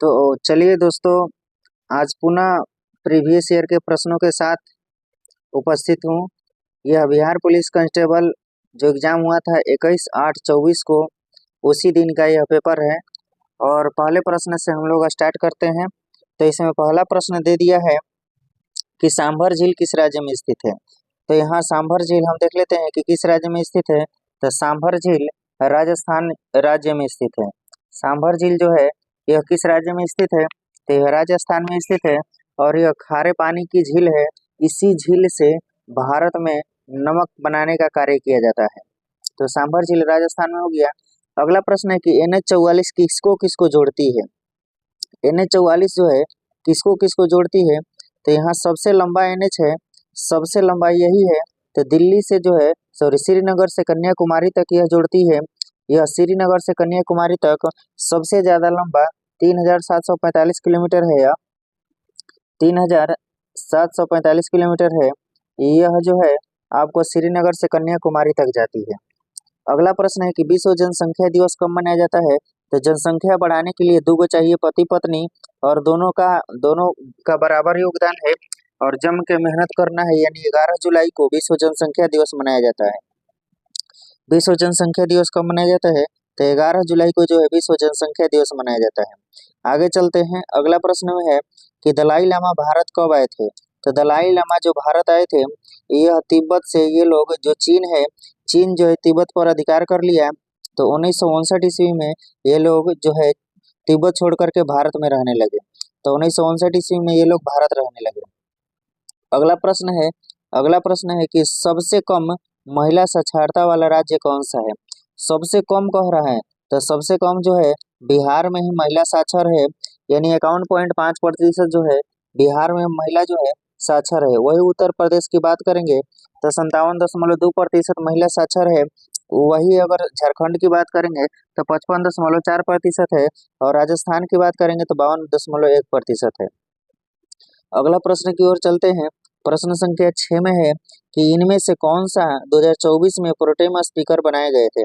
तो चलिए दोस्तों, आज पुनः प्रीवियस ईयर के प्रश्नों के साथ उपस्थित हूँ। यह बिहार पुलिस कांस्टेबल जो एग्ज़ाम हुआ था 21/8/24 को, उसी दिन का यह पेपर है। और पहले प्रश्न से हम लोग स्टार्ट करते हैं। तो इसमें पहला प्रश्न दे दिया है कि सांभर झील किस राज्य में स्थित है। तो यहाँ सांभर झील हम देख लेते हैं कि किस राज्य में स्थित है। तो सांभर झील राजस्थान राज्य में स्थित है। सांभर झील जो है यह किस राज्य में स्थित है, तो यह राजस्थान में स्थित है। और यह खारे पानी की झील है। इसी झील से भारत में नमक बनाने का कार्य किया जाता है। तो सांभर झील राजस्थान में हो गया। अगला प्रश्न है कि NH44 किसको किसको जोड़ती है। NH44 जो है किसको किसको जोड़ती है, तो यहाँ सबसे लंबा NH है, सबसे लंबा यही है। तो दिल्ली से जो है श्रीनगर से कन्याकुमारी तक यह जोड़ती है। यह श्रीनगर से कन्याकुमारी तक सबसे ज़्यादा लंबा 3745 किलोमीटर है। यह 3745 किलोमीटर है। यह जो है आपको श्रीनगर से कन्याकुमारी तक जाती है। अगला प्रश्न है कि विश्व जनसंख्या दिवस कब मनाया जाता है। तो जनसंख्या बढ़ाने के लिए 2 चाहिए पति पत्नी, और दोनों का बराबर योगदान है और जम के मेहनत करना है, यानी 11 जुलाई को विश्व जनसंख्या दिवस मनाया जाता है। विश्व जनसंख्या दिवस कब मनाया जाता है, तो 11 जुलाई को जो है विश्व जनसंख्या दिवस मनाया जाता है। आगे चलते हैं। अगला प्रश्न में है कि दलाई लामा भारत कब आए थे। तो दलाई लामा जो भारत आए थे, यह तिब्बत से, ये लोग जो चीन जो है तिब्बत पर अधिकार कर लिया। तो 1959 ईस्वी में ये लोग जो है तिब्बत छोड़ करके भारत में रहने लगे। तो 1959 ईस्वी में ये लोग भारत रहने लगे। अगला प्रश्न है कि सबसे कम महिला साक्षरता वाला राज्य कौन सा है। सबसे कम कह रहा है, तो सबसे कम जो है बिहार में ही महिला साक्षर है, यानी 51.5% जो है बिहार में महिला जो है साक्षर है। वही उत्तर प्रदेश की बात करेंगे तो 57.2% महिला साक्षर है। वही अगर झारखंड की बात करेंगे तो 55.4% है, और राजस्थान की बात करेंगे तो 52.1% है। अगला प्रश्न की ओर चलते हैं। प्रश्न संख्या 6 में है कि इनमें से कौन सा 2024 में प्रोटेम स्पीकर बनाए गए थे।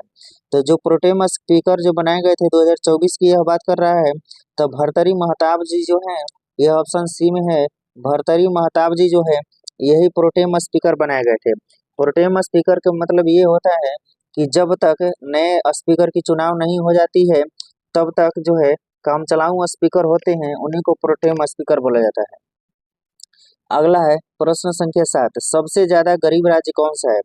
तो जो प्रोटेम स्पीकर जो बनाए गए थे 2024 की यह बात कर रहा है, तो भर्तृहरि महताब जी जो हैं, यह ऑप्शन सी में है। भर्तृहरि महताब जी जो है यही प्रोटेम स्पीकर बनाए गए थे। प्रोटेम स्पीकर का मतलब ये होता है कि जब तक नए स्पीकर की चुनाव नहीं हो जाती है, तब तक जो है काम चलाऊ स्पीकर होते हैं, उन्हीं को प्रोटेम स्पीकर बोला जाता है। अगला है प्रश्न संख्या 7, सबसे ज्यादा गरीब राज्य कौन सा है।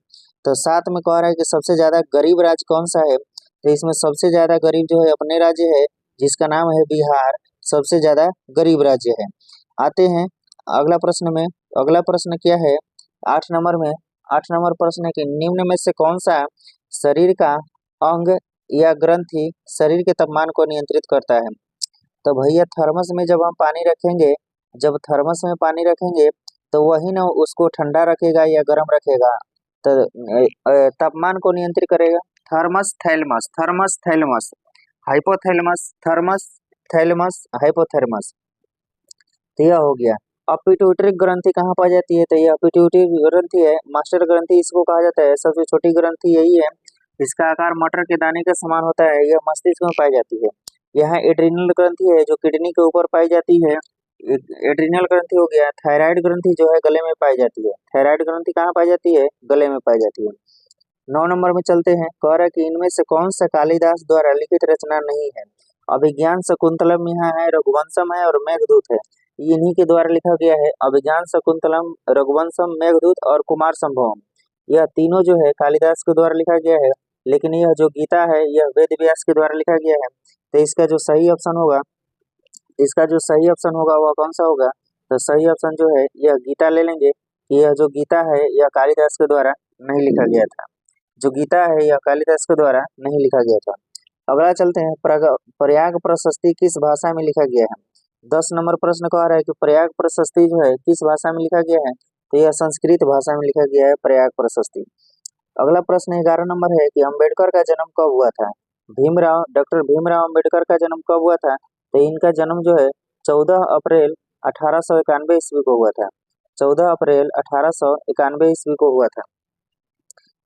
तो 7 में कह रहा है कि सबसे ज्यादा गरीब राज्य कौन सा है। तो इसमें सबसे ज्यादा गरीब जो है अपने राज्य है, जिसका नाम है बिहार, सबसे ज्यादा गरीब राज्य है। आते हैं अगला प्रश्न में। अगला प्रश्न क्या है 8 नंबर में। 8 नंबर प्रश्न है कि निम्न में से कौन सा शरीर का अंग या ग्रंथि शरीर के तापमान को नियंत्रित करता है। तो भैया थर्मस में जब हम पानी रखेंगे, जब थर्मस में पानी रखेंगे तो वही ना उसको ठंडा रखेगा या गर्म रखेगा। तो तापमान को नियंत्रित करेगा thermos thalamus, thermos thalamus, hypothalamus, thermos thalamus, hypothalamus. तो यह हो गया। अब पिट्यूटरी ग्रंथि कहाँ पाई जाती है, तो यह पिट्यूटरी ग्रंथि है, मास्टर ग्रंथि इसको कहा जाता है। सबसे छोटी ग्रंथि यही है, इसका आकार मटर के दाने के समान होता है। यह मस्तिष्क में पाई जाती है। यहाँ एड्रिनल ग्रंथि है जो किडनी के ऊपर पाई जाती है। एड्रिनल ग्रंथि हो गया। थायराइड ग्रंथि जो है गले में पाई जाती है। थायराइड ग्रंथि कहाँ पाई जाती है, गले में पाई जाती है। 9 नंबर में चलते हैं। कह रहा है कि इनमें से कौन सा कालिदास द्वारा लिखित रचना नहीं है। अभिज्ञान शकुंतलम यहाँ है, रघुवंशम है और मेघदूत है। इन्हीं के द्वारा लिखा गया है। अभिज्ञान शकुंतलम, रघुवंशम, मेघदूत और कुमार संभवम, यह तीनों जो है कालिदास के द्वारा लिखा गया है। लेकिन यह जो गीता है यह वेद व्यास के द्वारा लिखा गया है। तो इसका जो सही ऑप्शन होगा, वह कौन सा होगा, तो सही ऑप्शन जो है यह गीता ले लेंगे कि यह जो गीता है यह कालिदास के द्वारा नहीं लिखा गया था। जो गीता है यह कालिदास के द्वारा नहीं लिखा गया था। अगला चलते हैं। प्रयाग प्रशस्ति किस भाषा में लिखा गया है। 10 नंबर प्रश्न कह रहा है कि प्रयाग प्रशस्ति जो है किस भाषा में लिखा गया है, तो यह संस्कृत भाषा में लिखा गया है प्रयाग प्रशस्ति। अगला प्रश्न 11 नंबर है कि अम्बेडकर का जन्म कब हुआ था। डॉक्टर भीमराव अम्बेडकर का जन्म कब हुआ था, तो इनका जन्म जो है 14 अप्रैल 1891 ईस्वी को हुआ था। 14 अप्रैल 1891 ईस्वी को हुआ था।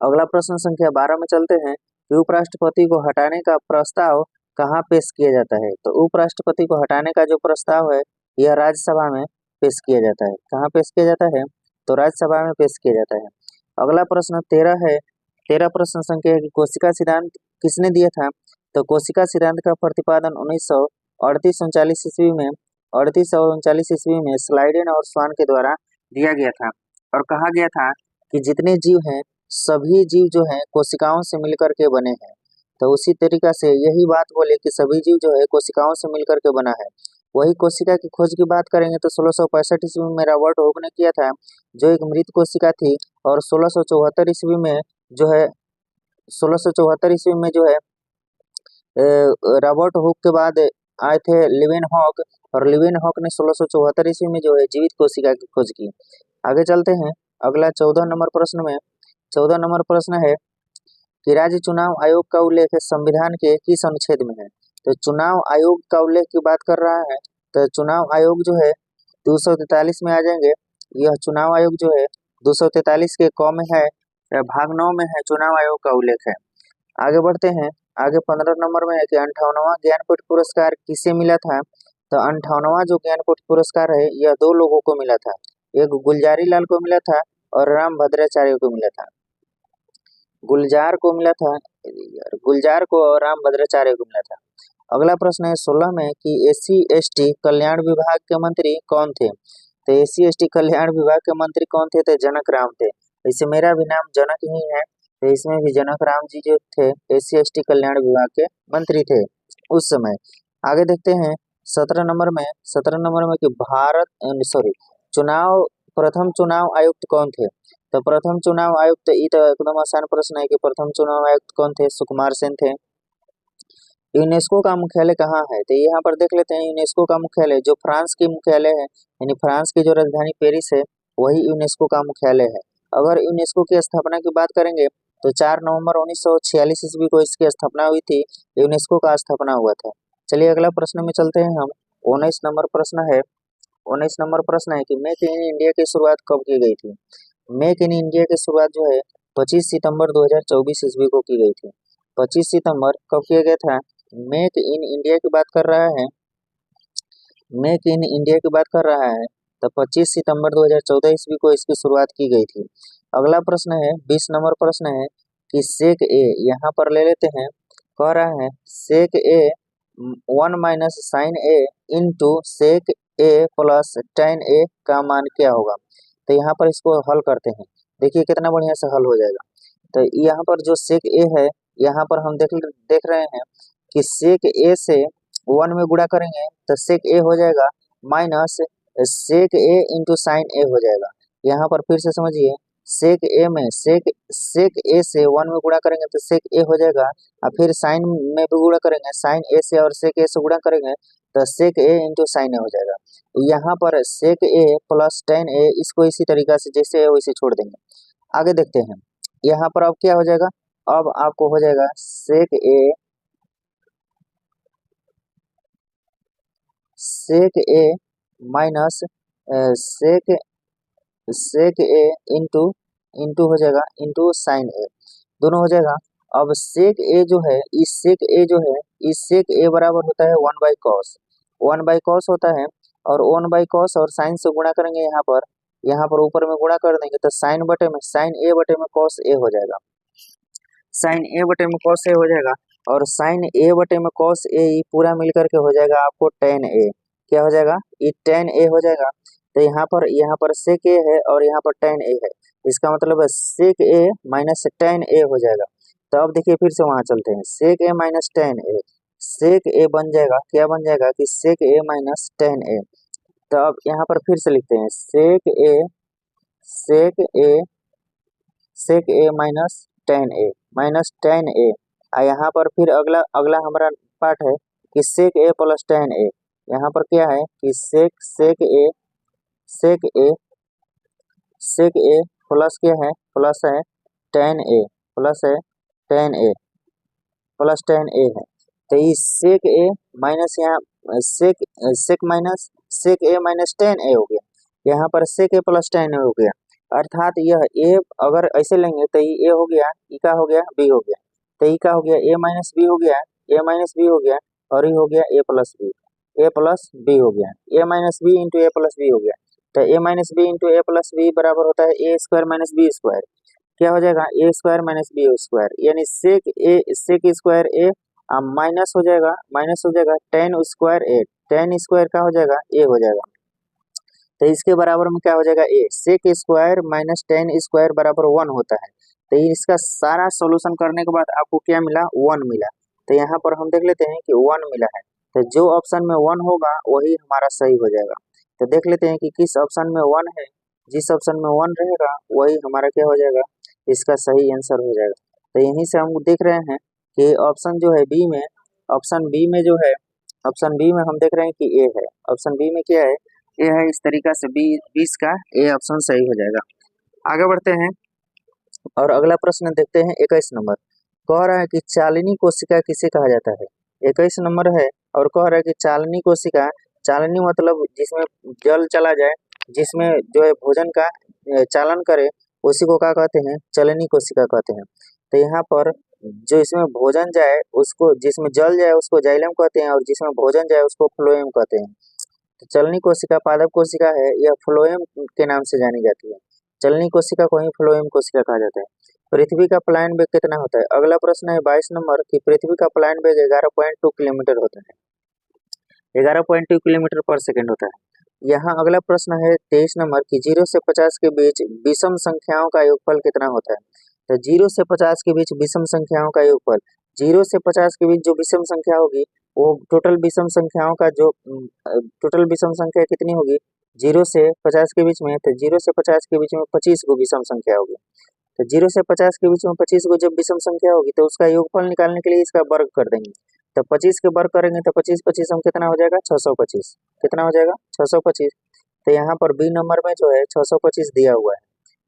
अगला प्रश्न संख्या 12 में चलते हैं कि उपराष्ट्रपति को हटाने का प्रस्ताव कहाँ पेश किया जाता है? तो उपराष्ट्रपति को हटाने का जो प्रस्ताव है यह राज्यसभा में पेश किया जाता है। कहाँ पेश किया जाता है? तो राज्यसभा में पेश किया जाता है। अगला प्रश्न 13 है। 13 प्रश्न संख्या है कि कोशिका सिद्धांत किसने दिया था? तो कोशिका सिद्धांत का प्रतिपादन 1938-39 ईस्वी में 3839 ईस्वी में स्लाइडेन और स्वान के द्वारा दिया गया था और कहा गया था कि जितने जीव हैं सभी जीव जो हैं कोशिकाओं से मिलकर के बने हैं। तो उसी तरीका से यही बात बोले कि सभी जीव जो है कोशिकाओं से मिलकर के बना है। वही कोशिका की खोज की बात करेंगे तो 1665 ईस्वी में रॉबर्ट हुक ने किया था, जो एक मृत कोशिका थी। और 1674 ईस्वी में जो है 1674 ईस्वी में जो है रॉबर्ट हुक के बाद आए थे लिवेनहॉक, और लिवेनहॉक ने 1674 ईस्वी में जो है जीवित कोशिका की खोज की। आगे चलते हैं अगला 14 नंबर प्रश्न में। 14 नंबर प्रश्न है कि राज्य चुनाव आयोग का उल्लेख संविधान के किस अनुच्छेद में है? तो चुनाव आयोग का उल्लेख की बात कर रहा है तो चुनाव आयोग जो है 243 में आ जाएंगे। यह चुनाव आयोग जो है 243 के क में है, भाग 9 में है, चुनाव आयोग का उल्लेख है। आगे बढ़ते हैं। आगे 15 नंबर में है कि 58वां ज्ञानपीठ पुरस्कार किसे मिला था? तो 58वां जो ज्ञानपीठ पुरस्कार है यह दो लोगों को मिला था, एक गुलजारी लाल को मिला था और राम भद्राचार्य को मिला था। गुलजार को मिला था, गुलजार को और राम भद्राचार्य को मिला था। अगला प्रश्न है 16 में कि SC/ST कल्याण विभाग के मंत्री कौन थे? तो SC/ST कल्याण विभाग के मंत्री कौन थे? तो जनक राम थे। इसे मेरा भी नाम जनक ही है, तो इसमें भी जनक राम जी जो थे SC/ST कल्याण विभाग के मंत्री थे उस समय। आगे देखते हैं 17 नंबर में। 17 नंबर में कि प्रथम चुनाव आयुक्त कौन थे? तो प्रथम चुनाव आयुक्त, ये तो एकदम आसान प्रश्न है कि प्रथम चुनाव आयुक्त कौन थे? सुकुमार सेन थे। यूनेस्को का मुख्यालय कहाँ है? तो यहाँ पर देख लेते हैं यूनेस्को का मुख्यालय जो फ्रांस की मुख्यालय है, यानी फ्रांस की जो राजधानी पेरिस है वही यूनेस्को का मुख्यालय है। अगर यूनेस्को की स्थापना की बात करेंगे तो 4 नवंबर 1946 ईस्वी को इसकी स्थापना हुई थी। यूनेस्को का स्थापना हुआ था। चलिए अगला प्रश्न में चलते हैं हम। 19 नंबर प्रश्न है। 19 नंबर प्रश्न है कि मेक इन इंडिया की शुरुआत कब की गई थी? मेक इन इंडिया की शुरुआत जो है 25 सितंबर 2024 ईस्वी को की गई थी। 25 सितंबर कब किया गया था? मेक इन इंडिया की बात कर रहा है, मेक इन इंडिया की बात कर रहा है तो 25 सितंबर 2014 ईस्वी को इसकी शुरुआत की गई थी। अगला प्रश्न है 20 नंबर प्रश्न है कि सेक ए, यहाँ पर ले लेते हैं, कह रहा है सेक ए 1 माइनस साइन ए इंटू सेक ए प्लस टेन ए का मान क्या होगा? तो यहाँ पर इसको हल करते हैं, देखिए कितना बढ़िया से हल हो जाएगा। तो यहाँ पर जो सेक ए है, यहाँ पर हम देख रहे हैं कि सेक ए से 1 में गुणा करेंगे तो सेक ए हो जाएगा माइनस सेक ए इंटू साइन ए हो जाएगा। यहाँ पर फिर से समझिए, सेक ए में सेक ए से 1 में गुणा करेंगे तो सेक ए हो जाएगा, और फिर साइन में भी गुणा करेंगे, साइन ए से और सेक ए से गुणा करेंगे तो सेक ए इंटू साइन ए हो जाएगा। यहाँ पर सेक ए प्लस टेन ए, इसको इसी तरीका से जैसे है वैसे छोड़ देंगे। आगे देखते हैं, यहाँ पर अब क्या हो जाएगा? अब आपको हो जाएगा सेक ए माइनस सेक ए इंटू हो जाएगा इंटू साइन ए, दोनों हो जाएगा। अब सेक ए जो है, इस सेक ए बराबर होता है 1 बाई कॉस होता है, और 1 बाई कॉस और साइन से गुणा करेंगे यहाँ पर ऊपर में गुणा कर देंगे तो साइन ए बटे में कॉस ए हो जाएगा। साइन ए बटे में कॉस ए हो जाएगा, और साइन ए बटे में कॉस ए पूरा मिलकर के हो जाएगा आपको टेन ए। क्या हो जाएगा? ये टेन ए हो जाएगा। तो यहाँ पर सेक ए है और यहाँ पर टेन ए है, इसका मतलब है सेक ए माइनस टेन ए हो जाएगा। तो अब देखिए फिर से वहां चलते हैं, सेक ए माइनस टेन ए, सेक ए बन जाएगा, क्या बन जाएगा कि सेक ए माइनस टेन ए। तो अब यहाँ पर फिर से लिखते हैं सेक ए माइनस टेन ए। यहाँ पर फिर अगला हमारा पार्ट है कि सेक ए प्लस टेन ए। यहाँ पर क्या है कि सेक ए प्लस क्या है? प्लस है टेन ए, प्लस टेन ए है। तो ये सेक ए माइनस यहाँ सेक ए माइनस टेन ए हो गया, यहाँ पर सेक ए प्लस टेन ए हो गया। अर्थात यह ए अगर ऐसे लेंगे तो ये ए हो गया, ई का हो गया, बी हो गया, तो ई का हो गया ए माइनस बी हो गया, ए माइनस बी हो गया, और ये हो गया ए प्लस बी हो गया, ए माइनस बी इंटू ए प्लस बी हो गया। तो ए माइनस बी इंटू ए प्लस बी बराबर होता है ए स्क्वायर माइनस बी स्क्वायर। क्या हो जाएगा, ए स्क्वायर माइनस बी स्क्वायर, यानी सेक स्क्वायर ए माइनस हो जाएगा टेन स्क्वायर ए, टेन स्क्वायर क्या हो जाएगा, ए हो जाएगा। तो इसके बराबर में क्या हो जाएगा, A sec square minus tan square बराबर 1 होता है। तो इसका सारा सॉल्यूशन करने के बाद आपको क्या मिला, 1 मिला। तो यहाँ पर हम देख लेते हैं कि 1 मिला है, तो जो ऑप्शन में 1 होगा वही हमारा सही हो जाएगा। तो देख लेते हैं कि किस ऑप्शन में 1 है, जिस ऑप्शन में 1 रहेगा वही हमारा क्या हो जाएगा, इसका सही आंसर हो जाएगा। तो यहीं से हम देख रहे हैं कि ऑप्शन जो है बी में, ऑप्शन बी में जो है, ऑप्शन बी में हम देख रहे हैं कि ए है, ऑप्शन बी में क्या है, ए है। इस तरीका से 20 का ए ऑप्शन सही हो जाएगा। आगे बढ़ते हैं और अगला प्रश्न देखते हैं 21 नंबर। कह रहा है कि चालनी कोशिका किसे कहा जाता है, 21 नंबर है और कह रहा है कि चालनी कोशिका, चालनी मतलब जिसमें जल चला जाए, जिसमें जो है भोजन का चालन करे, उसी को क्या कहते हैं, चलनी कोशिका कहते हैं। तो यहाँ पर जो इसमें भोजन जाए उसको, जिसमें जल जाए उसको जाइलम कहते हैं, और जिसमें भोजन जाए उसको फ्लोएम कहते हैं। तो चलनी कोशिका पादप कोशिका है, यह फ्लोएम के नाम से जानी जाती है। चलनी कोशिका को ही फ्लोएम कोशिका कहा जाता है। पृथ्वी का पलायन वेग कितना होता है, अगला प्रश्न है 22 नंबर कि पृथ्वी का पलायन वेग 11.2 किलोमीटर होता है, 11.2 किलोमीटर पर सेकेंड होता है। यहाँ अगला प्रश्न है 23 नंबर की 0 से 50 के बीच विषम संख्याओं का योगफल कितना होता है। तो 0 से 50 के बीच विषम संख्याओं का योगफल, 0 से 50 के बीच जो विषम संख्या होगी वो टोटल विषम संख्याओं का जो टोटल विषम संख्या कितनी होगी 0 से 50 के बीच में, तो 0 से 50 के बीच में 25 को विषम संख्या होगी। तो 0 से 50 के बीच में 25 को जब विषम संख्या होगी तो उसका योगफल निकालने के लिए इसका वर्ग कर देंगे। तो 25 के वर्ग करेंगे तो 25 हम कितना हो जाएगा, 625, कितना हो जाएगा 625। तो यहाँ पर बी नंबर में जो है 625 दिया हुआ है,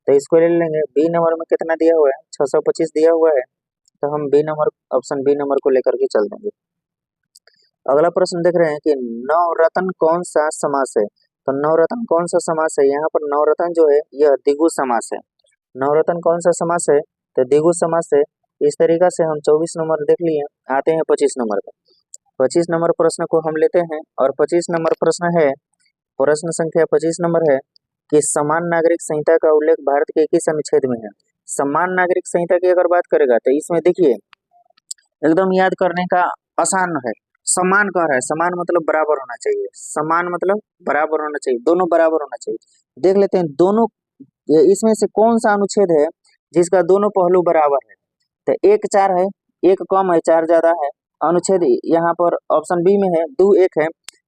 तो इसको ले लेंगे। बी नंबर में कितना दिया हुआ है, 625 दिया हुआ है, तो हम B number, option B number को लेकर के चल देंगे। अगला प्रश्न देख रहे हैं कि नवरत्न कौन सा समास है। तो नवरत्न कौन सा समास है, यहाँ पर नवरत्न जो है यह द्विगु समास है। नवरत्न कौन सा समास है, तो द्विगु समास है। इस तरीका से हम 24 नंबर देख लिए। आते हैं 25 नंबर पर। 25 नंबर प्रश्न को हम लेते हैं और 25 नंबर प्रश्न है, प्रश्न संख्या 25 नंबर है कि समान नागरिक संहिता का उल्लेख भारत के किस अनुच्छेद में है। समान नागरिक संहिता की अगर बात करेगा तो इसमें देखिए एकदम याद करने का आसान है। समान कह रहा है, समान मतलब बराबर होना चाहिए, समान मतलब बराबर होना चाहिए, दोनों बराबर होना चाहिए। देख लेते हैं दोनों, इसमें से कौन सा अनुच्छेद है जिसका दोनों पहलू बराबर है। तो 1 4 है, 1 कम है 4 ज्यादा है। अनुच्छेद यहाँ पर ऑप्शन बी में है 2 1 है,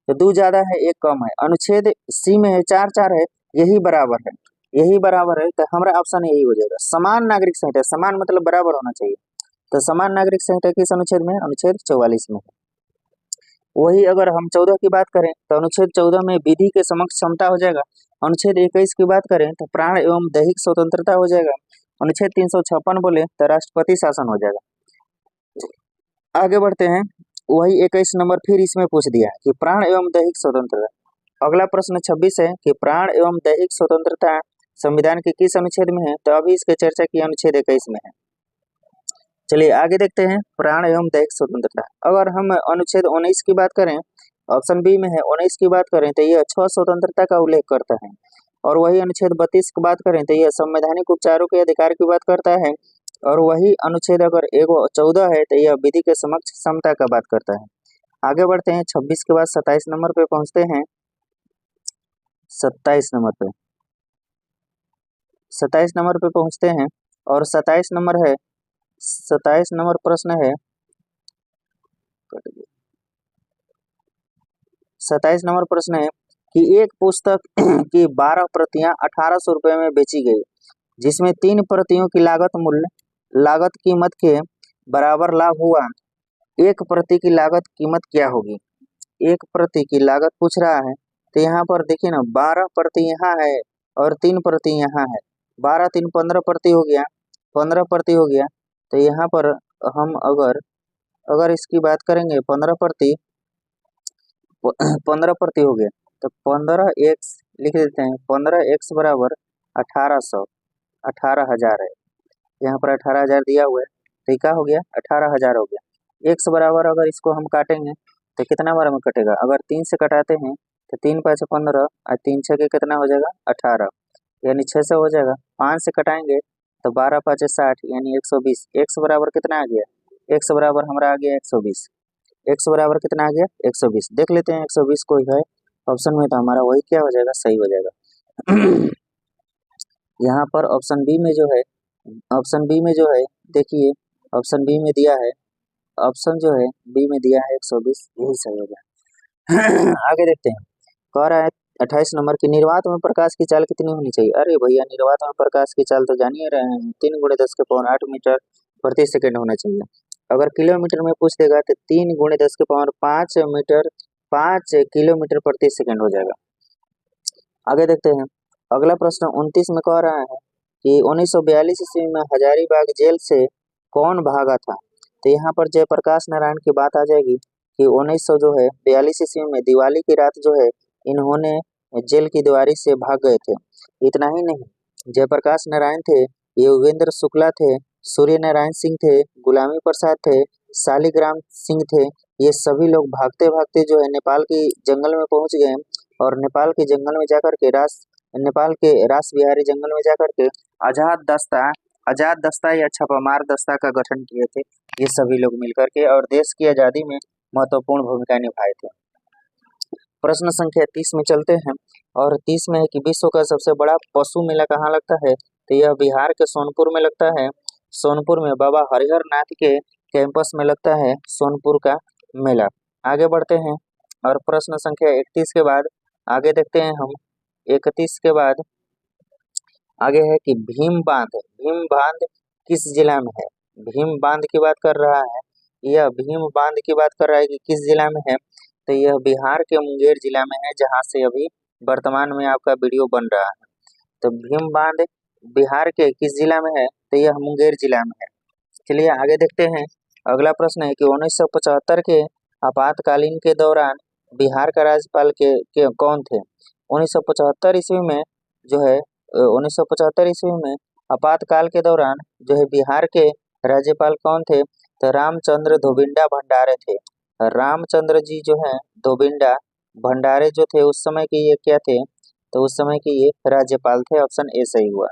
तो 2 ज्यादा है 1 कम है। अनुच्छेद सी में है 4 4 है, यही बराबर है, यही बराबर है। तो हमारा ऑप्शन यही हो जाएगा, समान नागरिक संहिता। समान मतलब बराबर होना चाहिए, तो समान नागरिक संहिता किस अनुच्छेद में है, अनुच्छेद 44 में है। वही अगर हम 14 की बात करें तो अनुच्छेद 14 में विधि के समक्ष क्षमता हो जाएगा। अनुच्छेद 21 की बात करें तो प्राण एवं दैहिक स्वतंत्रता हो जाएगा। अनुच्छेद 356 बोले तो राष्ट्रपति शासन हो जाएगा। आगे बढ़ते हैं, वही 21 नंबर फिर इसमें पूछ दिया है कि प्राण एवं दैहिक स्वतंत्रता। अगला प्रश्न 26 है कि प्राण एवं दैहिक स्वतंत्रता संविधान के किस अनुच्छेद में है, तो अभी इसकी चर्चा की अनुच्छेद 21 में है। चलिए आगे देखते हैं, प्राण एवं दैहिक स्वतंत्रता। अगर हम अनुच्छेद 19 की बात करें, ऑप्शन बी में है 19 की बात करें तो यह 6 स्वतंत्रता का उल्लेख करता है। और वही अनुच्छेद 32 की बात करें तो यह संवैधानिक उपचारों के अधिकार की बात करता है। और वही अनुच्छेद अगर 14 है तो यह विधि के समक्ष समता का बात करता है। आगे बढ़ते हैं, 26 के बाद 27 नंबर पे पहुंचते हैं। 27 नंबर पे 27 नंबर पे पहुंचते हैं और 27 नंबर है, 27 नंबर प्रश्न है, 27 नंबर प्रश्न है कि एक पुस्तक की 12 प्रतियां 1800 रुपये में बेची गई, जिसमें 3 प्रतियों की लागत कीमत के बराबर लाभ हुआ। एक प्रति की लागत कीमत क्या होगी, एक प्रति की लागत पूछ रहा है। तो यहाँ पर देखिए ना, 12 प्रति यहाँ है और 3 प्रति यहाँ है, 12 3 15 प्रति हो गया, 15 प्रति हो गया। तो यहाँ पर हम अगर इसकी बात करेंगे 15 प्रति हो गया, तो 15 एक्स लिख देते हैं, 15 एक्स बराबर 1800, 18,000 है। यहाँ पर 18,000 दिया हुआ है, तो क्या हो गया 18,000 हो गया। x बराबर अगर इसको हम काटेंगे तो कितना बार में कटेगा, अगर 3 से कटाते हैं तो 3 5 15 और 3 6 के कितना हो जाएगा 18, यानी 6 से हो जाएगा। 5 से कटाएंगे तो 12 5 60 यानी 120। x बराबर कितना आ गया, x बराबर हमारा आ गया 120। x बराबर कितना आ गया 120। देख लेते हैं 120 कोई है ऑप्शन में, तो हमारा वही क्या हो जाएगा, सही हो जाएगा। यहाँ पर ऑप्शन बी में जो है, ऑप्शन बी में जो है देखिए, ऑप्शन बी में दिया है, ऑप्शन जो है बी में दिया है 120, यही सही हो गया। आगे देखते हैं, कह रहा है 28 नंबर की निर्वात में प्रकाश की चाल कितनी होनी चाहिए। अरे भैया निर्वात में प्रकाश की चाल तो जान ही रहे हैं, 3 × 10⁸ मीटर प्रति सेकंड होना चाहिए। अगर किलोमीटर में पूछ देगा तो 3 × 10⁵ मीटर 5 किलोमीटर प्रति सेकंड हो जाएगा। आगे देखते हैं, अगला प्रश्न 29 में कह रहा है कि 1942 ईस्वी में हजारीबाग जेल से कौन भागा था। तो यहाँ पर जयप्रकाश नारायण की बात आ जाएगी कि 1942 ईस्वी में दिवाली की रात जो है इन्होंने जेल की दीवारी से भाग गए थे। इतना ही नहीं, जयप्रकाश नारायण थे, योगेंद्र शुक्ला थे, सूर्य नारायण सिंह थे, गुलामी प्रसाद थे, शालिग्राम सिंह थे। ये सभी लोग भागते भागते जो है नेपाल की जंगल में पहुंच गए और नेपाल के जंगल में जाकर के नेपाल के रास बिहारी जंगल में जाकर के आजाद दस्ता या छापामार दस्ता का गठन किए थे, ये सभी लोग मिलकर के, और देश की आजादी में महत्वपूर्ण भूमिका निभाए थे। प्रश्न संख्या 30 में चलते हैं, और 30 में है कि विश्व का सबसे बड़ा पशु मेला कहाँ लगता है। तो यह बिहार के सोनपुर में लगता है। सोनपुर में बाबा हरिहर नाथ के कैंपस में लगता है सोनपुर का मेला। आगे बढ़ते हैं, और प्रश्न संख्या 31 के बाद आगे देखते हैं हम, 31 के बाद आगे है कि भीम बांध किस जिला में है। भीम बांध की बात कर रहा है, यह भीम बांध की बात कर रहा है कि किस जिला में है। तो यह बिहार के मुंगेर जिला में है, जहां से अभी वर्तमान में आपका वीडियो बन रहा है। तो भीम बांध बिहार के किस जिला में है, तो यह मुंगेर जिला में है। चलिए आगे देखते हैं, अगला प्रश्न है कि 1975 के आपातकालीन के दौरान बिहार का राज्यपाल के कौन थे। 1975 ईस्वी में जो है 1975 ईस्वी में आपातकाल के दौरान जो है बिहार के राज्यपाल कौन थे, तो रामचंद्र धोबिंडा भंडारे थे। रामचंद्र जी जो है धोबिंडा भंडारे जो थे उस समय के ये क्या थे, तो उस समय के ये राज्यपाल थे। ऑप्शन ए सही हुआ।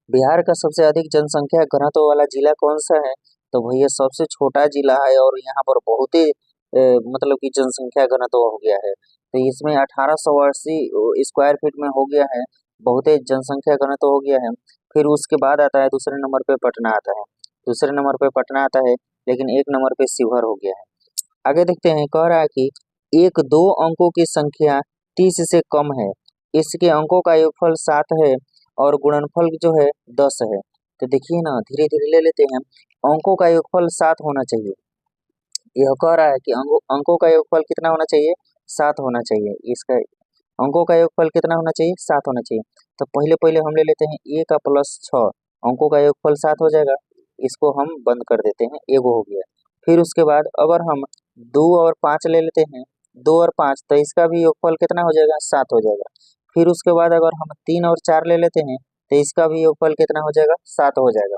बिहार का सबसे अधिक जनसंख्या घनत्व वाला जिला कौन सा है, तो भैया सबसे छोटा जिला है और यहाँ पर बहुत ही मतलब कि जनसंख्या घनत्व हो गया है। तो इसमें 1880 स्क्वायर फीट में हो गया है, बहुत ही जनसंख्या घनत्व हो गया है। फिर उसके बाद आता है दूसरे नंबर पे पटना आता है, दूसरे नंबर पे पटना आता है, लेकिन एक नंबर पे शिवहर हो गया है। आगे देखते हैं, कह रहा है कि एक दो अंकों की संख्या 30 से कम है, इसके अंकों का योगफल 7 है और गुणनफल जो है 10 है। तो देखिए ना, धीरे धीरे ले लेते हैं, अंकों का योगफल 7 होना चाहिए। यह कह रहा है कि अंकों का योगफल कितना होना चाहिए, 7 होना चाहिए। इसका अंकों का योगफल कितना होना चाहिए, 7 होना चाहिए। तो पहले पहले हम ले लेते हैं a का प्लस 6, अंकों का योगफल 7 हो जाएगा, इसको हम बंद कर देते हैं, एगो हो गया। फिर उसके बाद अगर हम 2 और 5 ले लेते हैं, 2 और 5, तो इसका भी योगफल कितना हो जाएगा, 7 हो जाएगा। फिर उसके बाद अगर हम 3 और 4 ले लेते हैं, तो इसका भी योगफल कितना हो जाएगा, 7 हो जाएगा।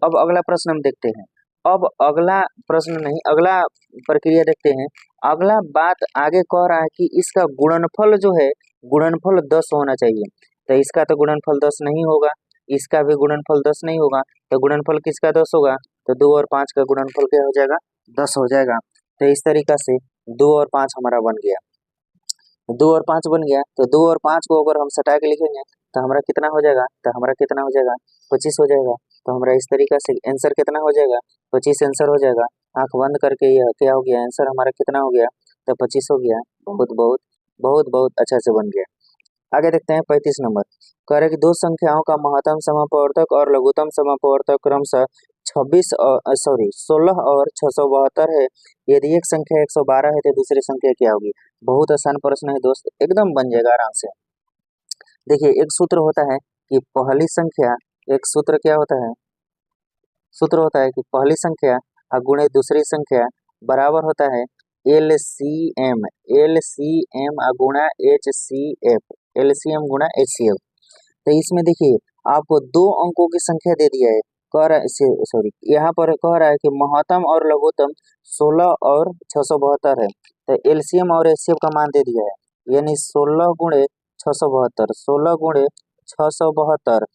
अब अगला प्रश्न हम देखते हैं, अब अगला प्रश्न नहीं, अगला प्रक्रिया देखते हैं। अगला बात आगे कह रहा है कि इसका गुणनफल जो है, गुणनफल 10 होना चाहिए। तो इसका तो गुणनफल 10 नहीं होगा, इसका भी गुणनफल 10 नहीं होगा, तो गुणनफल किसका 10 होगा, तो 2 और 5 का गुणनफल क्या हो जाएगा, 10 हो जाएगा। तो इस तरीका से 2 और 5 हमारा बन गया, 2 और 5 बन गया। तो 2 और 5 को अगर हम सटा के लिखेंगे तो हमारा कितना हो जाएगा, तो हमारा कितना हो जाएगा, 25 हो जाएगा। तो हमारा इस तरीका से आंसर कितना हो जाएगा, 25 आंसर हो जाएगा। आंख बंद करके यह क्या हो गया, आंसर हमारा कितना हो गया, तो 25 हो गया। बहुत बहुत बहुत बहुत अच्छा से बन गया। आगे देखते हैं 35 नंबर, कह रहे कि दो संख्याओं का महत्तम समापवर्तक और लघुत्तम समापवर्तक क्रमशः 16 और 672 है। यदि एक संख्या 112 है तो दूसरी संख्या क्या होगी। बहुत आसान प्रश्न है दोस्त, एकदम बन जाएगा आराम से। देखिए एक सूत्र होता है कि पहली संख्या, एक सूत्र क्या होता है, सूत्र होता है कि पहली संख्या गुणे दूसरी संख्या बराबर होता है LCM गुणा HCF, LCM गुणा HCF। तो इसमें देखिए आपको 2 अंकों की संख्या दे दिया है, कह रहा है, सॉरी, यहाँ पर कह रहा है कि महत्तम और लघुत्तम 16 और 672 है। तो एलसीएम और एचसीएफ का मान दे दिया है, यानी 16 गुणे 672, 16 गुणे 672,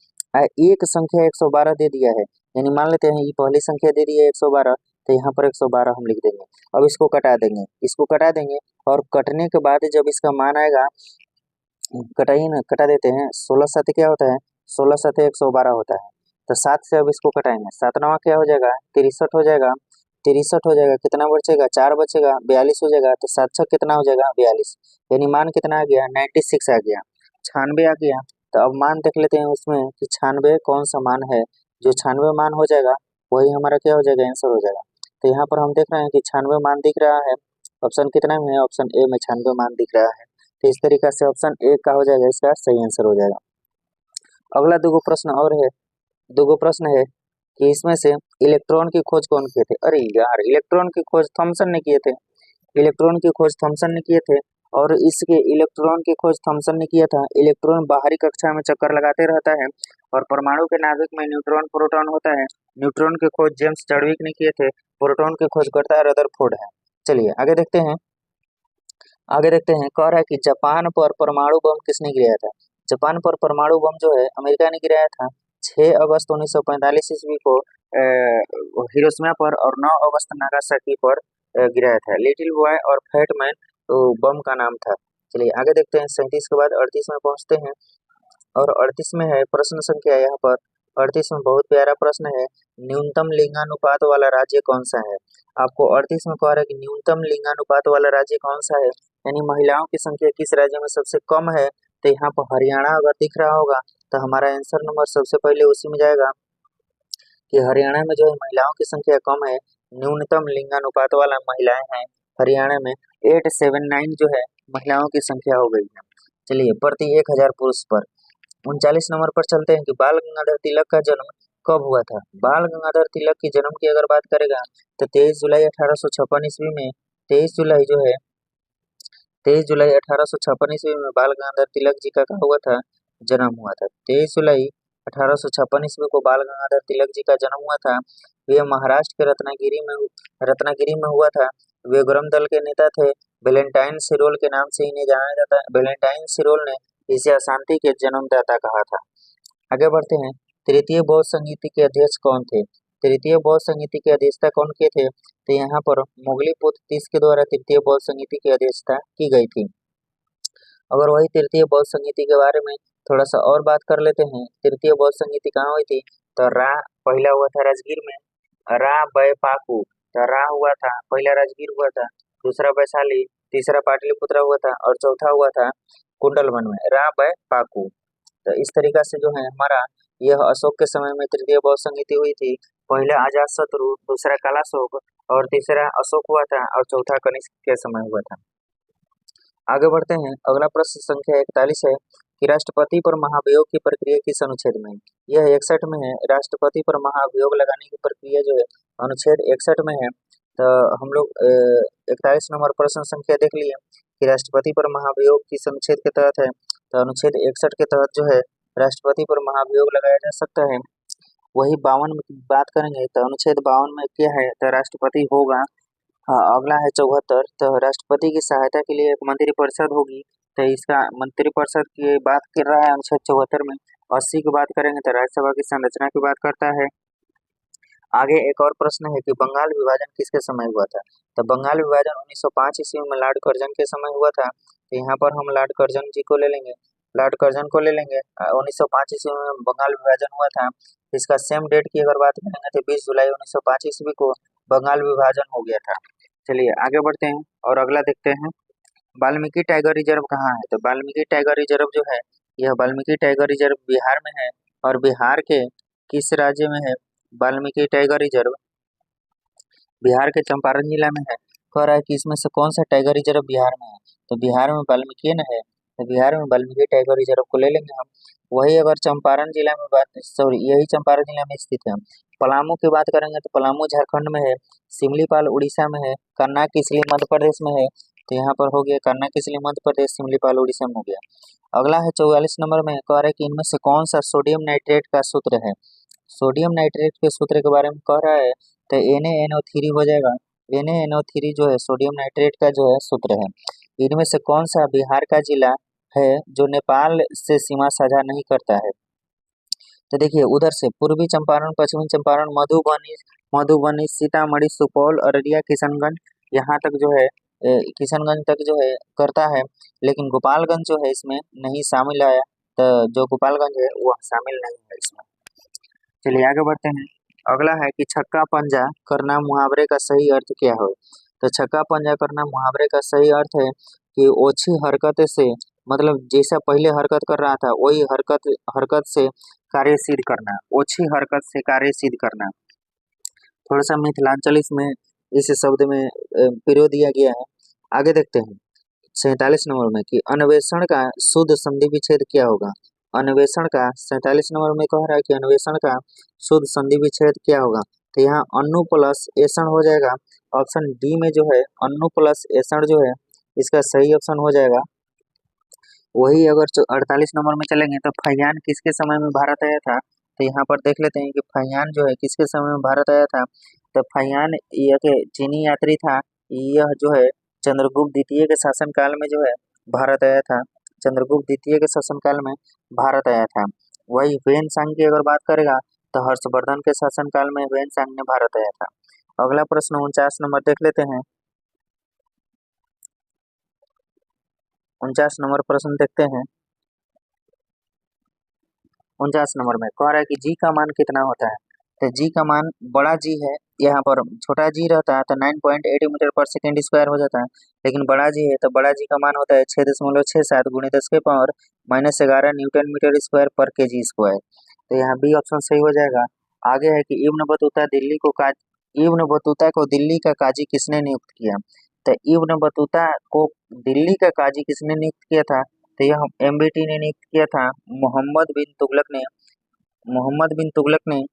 एक संख्या 112 दे दिया है। यानी मान लेते हैं ये पहली संख्या दे दी है 112, तो यहाँ पर 112 हम लिख देंगे। अब इसको कटा देंगे, इसको कटा देंगे, और कटने के बाद जब इसका मान आएगा, कटाइए ना, कटा देते हैं। 16 सात क्या होता है, 16 सात 112 होता है। तो 7 से अब इसको कटाएंगे, 7 नवा क्या हो जाएगा, 63 हो जाएगा, 63 हो जाएगा। कितना बचेगा, 4 बचेगा, 42 हो जाएगा। तो 7 छक कितना हो जाएगा, 42। यानी मान कितना आ गया, 96 आ गया, 96 आ गया। तो अब मान देख लेते हैं उसमें कि 96 कौन सा मान है। जो 96 मान हो जाएगा वही हमारा क्या हो जाएगा, आंसर हो जाएगा। तो यहाँ पर हम देख रहे हैं कि 96 मान दिख रहा है। ऑप्शन कितना में है, ऑप्शन ए में 96 मान दिख रहा है। तो इस तरीका से ऑप्शन ए का हो जाएगा, इसका सही आंसर हो जाएगा। अगला दो प्रश्न और है, दो प्रश्न है कि इसमें से इलेक्ट्रॉन की खोज कौन किए थे। अरे यार, इलेक्ट्रॉन की खोज थॉमसन ने किए थे, इलेक्ट्रॉन की खोज थॉमसन ने किए थे। और इसके इलेक्ट्रॉन की खोज थॉमसन ने किया था। इलेक्ट्रॉन बाहरी कक्षा में चक्कर लगाते रहता है और परमाणु के नाभिक में न्यूट्रॉन प्रोटॉन होता है। न्यूट्रॉन की खोज जेम्स चडविक ने किए थे, प्रोटॉन की खोज करता है रदरफोर्ड है। चलिए आगे देखते हैं, आगे देखते हैं। कह रहा है कि जापान पर परमाणु बम किसने गिराया था। जापान पर परमाणु बम जो है अमेरिका ने गिराया था 6 अगस्त 1945 ईस्वी को हिरोशिमा पर, और 9 अगस्त नागासाकी पर गिराया था। लिटिल बॉय और फैट मैन तो बम का नाम था। चलिए आगे देखते हैं। 37 के बाद 38 में पहुंचते हैं, और 38 में है प्रश्न संख्या, यहाँ पर 38 में बहुत प्यारा प्रश्न है, न्यूनतम लिंगानुपात वाला राज्य कौन सा है। आपको 38 में कह रहा है कि न्यूनतम लिंगानुपात वाला राज्य कौन सा है, यानी महिलाओं की संख्या किस राज्य में सबसे कम है। तो यहाँ पर हरियाणा अगर दिख रहा होगा तो हमारा आंसर नंबर सबसे पहले उसी में जाएगा कि हरियाणा में जो है महिलाओं की संख्या कम है। न्यूनतम लिंगानुपात वाला महिलाएं हैं हरियाणा में, 879 जो है महिलाओं की संख्या हो गई है। चलिए प्रति 1000 पुरुष पर। 39 नंबर पर चलते हैं कि बाल गंगाधर तिलक का जन्म कब हुआ था। बाल गंगाधर तिलक की जन्म की अगर बात करेगा तो 23 जुलाई 1856 ईस्वी में, 23 जुलाई जो है 23 जुलाई 1856 ईस्वी में बाल गंगाधर तिलक जी का हुआ था, जन्म हुआ था। 23 जुलाई 1856 ईस्वी को बाल गंगाधर तिलक जी का जन्म हुआ था। वे महाराष्ट्र के रत्नागिरी में हुआ था। वे ग्राम दल के नेता थे। वेलेंटाइन सिरोल के नाम से इन्हें जाना जाता है। वेलेंटाइन सिरोल ने इसे अशांति के जन्मदाता कहा था। आगे बढ़ते हैं। तृतीय बौद्ध संगीति के अध्यक्ष कौन थे। तृतीय बौद्ध संगीति के अध्यक्षता कौन किए थे, तो यहाँ पर मोगलीपुत्र तीस के द्वारा तृतीय बौद्ध संगीति की अध्यक्षता की गई थी। अगर वही तृतीय बौद्ध संगीति के बारे में थोड़ा सा और बात कर लेते हैं। तृतीय बौद्ध संगीति कहाँ हुई थी, तो रा पहला हुआ था राजगीर में, रा बय पाकू, तो रा हुआ था पहला राजगीर हुआ था, दूसरा वैशाली, तीसरा पाटलिपुत्र हुआ था, और चौथा हुआ था कुंडलवन में, रा बय पाकू। तो इस तरीका से जो है हमारा यह अशोक के समय में तृतीय बौद्ध संगीति हुई थी। पहला अजातशत्रु, दूसरा कालाशोक, और तीसरा अशोक हुआ था, और चौथा कनिष्क के समय हुआ था। आगे बढ़ते हैं। अगला प्रश्न संख्या 41 है कि राष्ट्रपति पर महाभियोग की प्रक्रिया किस अनुच्छेद में है। यह 61 में है। राष्ट्रपति पर महाभियोग लगाने की प्रक्रिया जो है अनुच्छेद 61 में है। तो हम लोग 41 नंबर प्रश्न संख्या देख लिए कि राष्ट्रपति पर महाभियोग किस अनुच्छेद के तहत है। तो अनुच्छेद 61 के तहत जो है राष्ट्रपति पर महाभियोग लगाया जा सकता है। वही 52 में बात करेंगे तो अनुच्छेद 52 में क्या है, तो राष्ट्रपति होगा। हाँ, अगला है 74। तो राष्ट्रपति की सहायता के लिए एक मंत्रिपरिषद होगी। तो इसका मंत्रिपरिषद की बात कर रहा है अनुच्छेद 74 में। 80 की बात करेंगे तो राज्यसभा की संरचना की बात करता है। आगे एक और प्रश्न है कि बंगाल विभाजन किसके समय हुआ था। तो बंगाल विभाजन 1905 ईस्वी में लॉर्ड कर्जन के समय हुआ था। तो यहाँ पर हम लॉर्ड कर्जन जी को ले लेंगे, लॉर्ड कर्जन को ले लेंगे। 1905 ईस्वी में बंगाल विभाजन हुआ था। इसका सेम डेट की अगर बात करेंगे तो 20 जुलाई 1905 ईस्वी को बंगाल विभाजन हो गया था। चलिए आगे बढ़ते हैं और अगला देखते हैं। वाल्मीकि टाइगर रिजर्व कहाँ है। तो वाल्मीकि टाइगर रिजर्व जो है यह वाल्मीकि टाइगर रिजर्व बिहार में है। और बिहार के किस राज्य में है वाल्मीकि टाइगर रिजर्व, बिहार के चंपारण जिला में है। कह रहा है कि इसमें से कौन सा टाइगर रिजर्व बिहार में है। तो बिहार में वाल्मीकि न है, तो बिहार में वाल्मीकि टाइगर रिजर्व को ले लेंगे हम। वही अगर चंपारण जिला में बात, सॉरी यही चंपारण जिला में स्थित है। पलामू की बात करेंगे तो पलामू झारखंड में है। सिमलीपाल उड़ीसा में है। कन्ना किसली मध्य प्रदेश में है। तो यहाँ पर हो गया करना किस लिए मध्य प्रदेश, सिमलीपाल उड़ीसा में हो गया। अगला है 44 नंबर में, कह रहा है कि इनमें से कौन सा सोडियम नाइट्रेट का सूत्र है। सोडियम नाइट्रेट के सूत्र के बारे में कह रहा है तो NaNO3 हो जाएगा। NaNO3 जो है सोडियम नाइट्रेट का जो है सूत्र है। इनमें से कौन सा बिहार का जिला है जो नेपाल से सीमा साझा नहीं करता है। तो देखिए उधर से पूर्वी चंपारण, पश्चिमी चंपारण, मधुबनी, सीतामढ़ी, सुपौल, अररिया, किशनगंज, यहाँ तक जो है किशनगंज तक जो है करता है, लेकिन गोपालगंज जो है इसमें नहीं शामिल आया। तो जो गोपालगंज है वह शामिल नहीं है इसमें। चलिए आगे बढ़ते हैं। अगला है कि छक्का पंजा करना मुहावरे का सही अर्थ क्या है। तो छक्का पंजा करना मुहावरे का सही अर्थ है कि ओछी हरकत से, मतलब जैसा पहले हरकत कर रहा था वही हरकत से कार्य सिद्ध करना, ओछी हरकत से कार्य सिद्ध करना। थोड़ा सा मिथिलांचल इसमें इस शब्द में प्रयोग दिया गया है। आगे देखते हैं 47 नंबर में कि अन्वेषण का शुद्ध संधि विच्छेद क्या होगा। अन्वेषण का 47 नंबर में कह रहा है कि अन्वेषण का शुद्ध संधि विच्छेद क्या होगा। तो यहाँ अन्नु प्लस एषण हो जाएगा। ऑप्शन डी में जो है अन्नु प्लस एषण जो है इसका सही ऑप्शन हो जाएगा। वही अगर 48 नंबर में चलेंगे तो फैयान किसके समय में भारत आया था। तो यहाँ पर देख लेते हैं कि फैयान जो है किसके समय में भारत आया था। तो फैयान यह चीनी यात्री था। यह जो है चंद्रगुप्त द्वितीय के शासनकाल में जो है भारत आया था। चंद्रगुप्त द्वितीय के शासनकाल में भारत आया था। वही ह्वेन-सांग की अगर बात करेगा तो हर्षवर्धन के शासनकाल में ह्वेन-सांग ने भारत आया था। अगला प्रश्न 49 नंबर देख लेते हैं। 49 नंबर प्रश्न देखते हैं। 49 नंबर में कह रहा है कि जी का मान कितना होता है। तो जी का मान बड़ा जी है, यहाँ पर छोटा जी रहता है तो 9.8 मीटर पर सेकेंड स्क्वायर हो जाता है, लेकिन बड़ा जी है तो बड़ा जी का मान होता है 6.67 गुणे 10 के पावर -11 न्यूटन मीटर स्क्वायर पर केजी स्क्वायर। तो यहाँ बी ऑप्शन सही हो जाएगा। आगे है कि इब्न बतूता को दिल्ली का काजी किसने नियुक्त किया। तो इब्न बतूता को दिल्ली का काजी किसने नियुक्त किया था। तो यह MBT ने नियुक्त किया था। मोहम्मद बिन तुगलक ने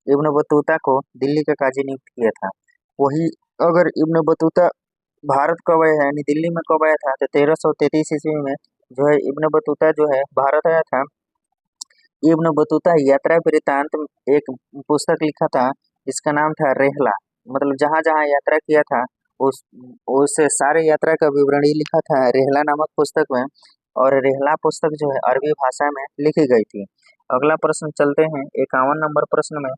इब्न बतूता को दिल्ली का काजी नियुक्त किया था। वही अगर इब्न बतूता भारत कब आया है यानी दिल्ली में कब आया था तो 1333 ईस्वी में जो है इब्न बतूता जो है भारत आया था। इब्न बतूता यात्रा वृत्तांत एक पुस्तक लिखा था, इसका नाम था रेहला। मतलब जहाँ जहाँ यात्रा किया था उस सारे यात्रा का विवरण ही लिखा था रेहला नामक पुस्तक में। और रेहला पुस्तक जो है अरबी भाषा में लिखी गई थी। अगला प्रश्न चलते हैं 51 नंबर प्रश्न में।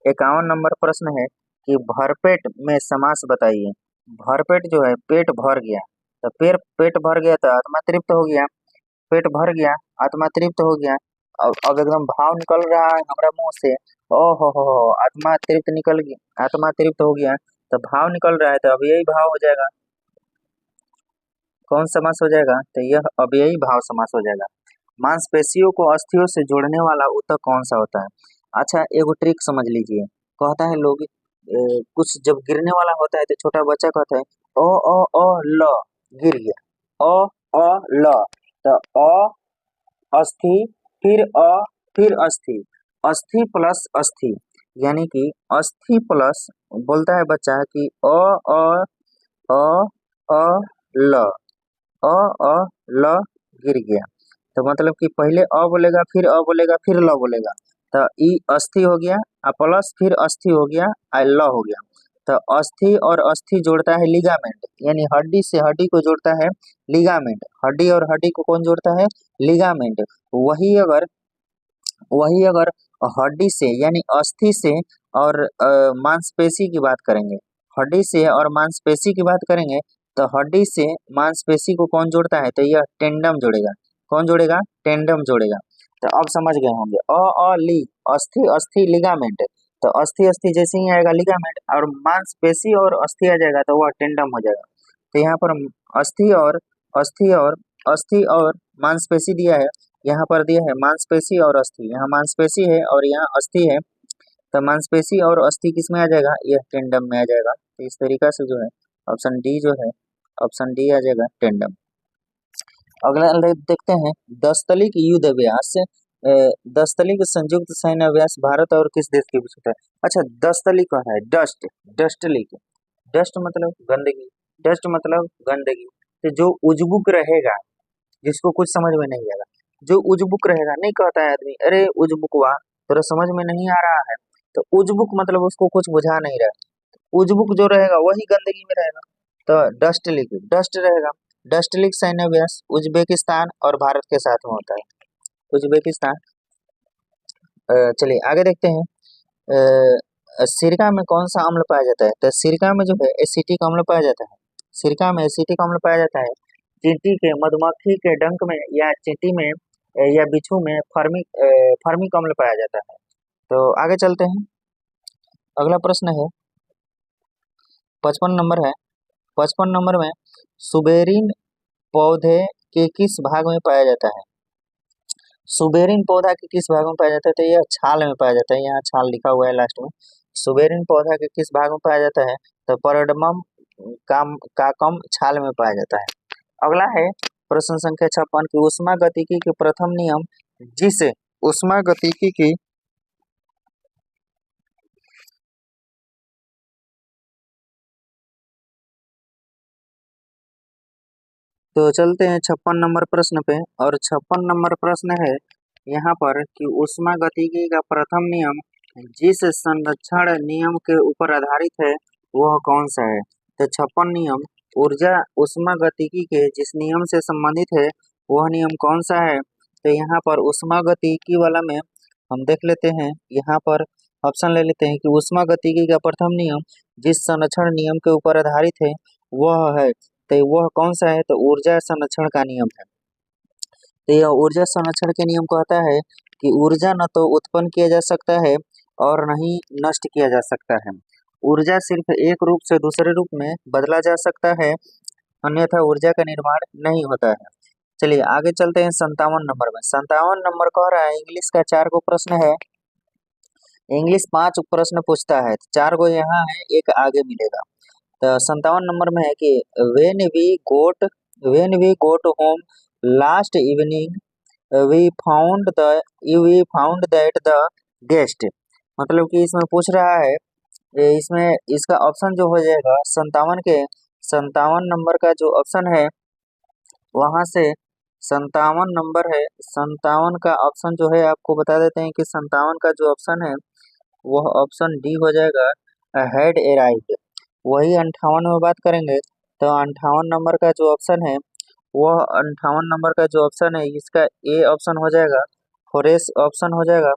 51 नंबर प्रश्न है कि भरपेट में समास बताइए। भरपेट जो है पेट भर गया, तो पेट भर गया तो आत्मा तृप्त हो गया। पेट भर गया आत्मा तृप्त हो गया। अब एकदम भाव निकल रहा है हमारा मुंह से, ओ हो आत्मा तृप्त निकल गई, आत्मा तृप्त हो गया तो भाव निकल रहा है तो अब यही भाव हो जाएगा। कौन समास हो जाएगा तो यह अव्ययी भाव समास हो जाएगा। मांसपेशियों को अस्थियों से जोड़ने वाला ऊतक कौन सा होता है। अच्छा एगो ट्रिक समझ लीजिए। कहता है लोग कुछ जब गिरने वाला होता है तो छोटा बच्चा कहता है ओ ल, गिर गया, ओ ल। तो अस्थि फिर अस्थि, अस्थि प्लस अस्थि यानी कि अस्थि प्लस, बोलता है बच्चा कि अ ल, अ ल गिर गया। तो मतलब कि पहले बोलेगा फिर बोलेगा फिर ल बोलेगा। तो ई अस्थि हो गया प्लस फिर अस्थि हो गया ल हो गया। तो अस्थि और अस्थि जोड़ता है लिगामेंट, यानी हड्डी से हड्डी को जोड़ता है लिगामेंट। हड्डी और हड्डी को कौन जोड़ता है लिगामेंट। वही अगर हड्डी से यानी अस्थि से और मांसपेशी की बात करेंगे, हड्डी से और मांसपेशी की बात करेंगे तो हड्डी से मांसपेशी को कौन जोड़ता है तो यह टेंडम जोड़ेगा। कौन जोड़ेगा टेंडम जोड़ेगा। तो अब समझ गए होंगे ली अस्थि अस्थि लिगामेंट। तो अस्थि अस्थि जैसे ही आएगा लिगामेंट और मांसपेशी और अस्थि आ जाएगा तो वह टेंडम हो जाएगा। तो यहाँ पर अस्थि और मांसपेशी दिया है, यहाँ पर दिया है मांसपेशी और अस्थि। यहाँ मांसपेशी है और यहाँ अस्थि है, तो मांसपेशी और अस्थि किस में आ जाएगा यह टेंडम में आ जाएगा। तो इस तरीका से जो है ऑप्शन डी जो है ऑप्शन डी आ जाएगा टेंडम। अगला देखते हैं 10 तली की युद्ध अभ्यास। 10 तली के संयुक्त सैन्य अभ्यास भारत और किस देश के बीच होता है। अच्छा 10 तली का है डस्ट लीग। डस्ट मतलब गंदगी, डस्ट मतलब गंदगी। तो जो उजबुक रहेगा, जिसको कुछ समझ में नहीं आएगा, जो उजबुक रहेगा, नहीं कहता है आदमी अरे उजबुक हुआ, तेरा समझ में नहीं आ रहा है, तो उजबुक मतलब उसको कुछ बुझा नहीं रहा है। उजबुक जो रहेगा वही गंदगी में रहेगा। तो डस्ट लिक, डस्ट रहेगा। डस्ट लिक सैन्य अभ्यास उज्बेकिस्तान और भारत के साथ में होता है, उज्बेकिस्तान। चलिए आगे देखते हैं। सिरका में कौन सा अम्ल पाया जाता है? तो सिरका में जो है एसिटिक अम्ल पाया जाता है। सिरका में एसिटिक अम्ल पाया जाता है। चींटी के, मधुमक्खी के डंक में या चींटी में या बिच्छू में फर्मिक अम्ल पाया जाता है। तो आगे चलते हैं। अगला प्रश्न है 55 नंबर है। 55 नंबर में सुबेरिन पौधे के किस भाग में पाया जाता है? सुबेरिन पौधा के किस भाग में पाया जाता है? तो यह छाल में पाया जाता है, यहाँ छाल लिखा हुआ है लास्ट में। सुबेरिन पौधा के किस भाग में पाया जाता है? तो परडमम काकम छाल में पाया जाता है। अगला है प्रश्न संख्या 56 की ऊष्मागतिकी के प्रथम नियम, जिस ऊष्मागतिकी की तो चलते हैं 56 नंबर प्रश्न पे। और 56 नंबर प्रश्न है यहाँ पर कि ऊष्मागतिकी का प्रथम नियम जिस संरक्षण नियम के ऊपर आधारित है वह कौन सा है? तो 56 नियम ऊर्जा ऊष्मागतिकी के जिस नियम से संबंधित है वह नियम कौन सा है? तो यहाँ पर ऊष्मागतिकी वाला में हम देख लेते हैं, यहाँ पर ऑप्शन ले लेते हैं कि ऊष्मागतिकी का प्रथम नियम जिस संरक्षण नियम के ऊपर आधारित है वह है, तो वह कौन सा है? तो ऊर्जा संरक्षण का नियम है। तो यह ऊर्जा संरक्षण के नियम कहता है कि ऊर्जा न तो उत्पन्न किया जा सकता है और न ही नष्ट किया जा सकता है। ऊर्जा सिर्फ एक रूप से दूसरे रूप में बदला जा सकता है, अन्यथा ऊर्जा का निर्माण नहीं होता है। चलिए आगे चलते हैं 57 नंबर में। 57 नंबर कह रहा है इंग्लिश का 4 गो प्रश्न है। इंग्लिश 5 प्रश्न पूछता है, 4 गो यहाँ है, एक आगे मिलेगा। तो 57 नंबर में है कि when we got home last evening we found that the guest, मतलब कि इसमें पूछ रहा है, इसमें इसका ऑप्शन जो हो जाएगा 57 नंबर का जो ऑप्शन है वहां से 57 नंबर है, 57 का ऑप्शन जो है आपको बता देते हैं कि 57 का जो ऑप्शन है वह ऑप्शन डी हो जाएगा, हैड अराइव्ड। वही 58 में बात करेंगे तो 58 नंबर का जो ऑप्शन है वह 58 नंबर का जो ऑप्शन है इसका ए ऑप्शन हो जाएगा, फ्रेश ऑप्शन हो जाएगा।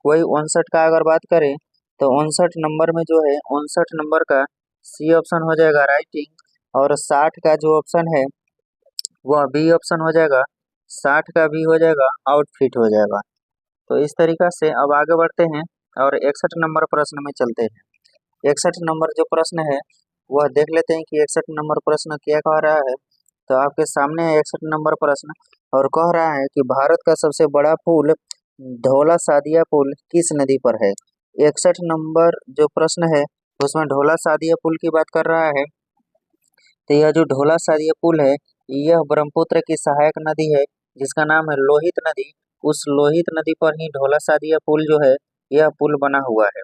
वही 59 का अगर बात करें तो 59 नंबर में जो है 59 नंबर का सी ऑप्शन हो जाएगा, राइटिंग। और 60 का जो ऑप्शन है वह बी ऑप्शन हो जाएगा, 60 का भी हो जाएगा, आउटफिट हो जाएगा। तो इस तरीका से अब आगे बढ़ते हैं और 61 नंबर प्रश्न में चलते हैं। 61 नंबर जो प्रश्न है वह देख लेते हैं कि 61 नंबर प्रश्न क्या कह रहा है। तो आपके सामने है 61 नंबर प्रश्न और कह रहा है कि भारत का सबसे बड़ा पुल ढोला सादिया पुल किस नदी पर है? 61 नंबर जो प्रश्न है उसमें ढोला सादिया पुल की बात कर रहा है। तो यह जो ढोला सादिया पुल है यह ब्रह्मपुत्र की सहायक नदी है जिसका नाम है लोहित नदी। उस लोहित नदी पर ही ढोला सादिया पुल जो है यह पुल बना हुआ है।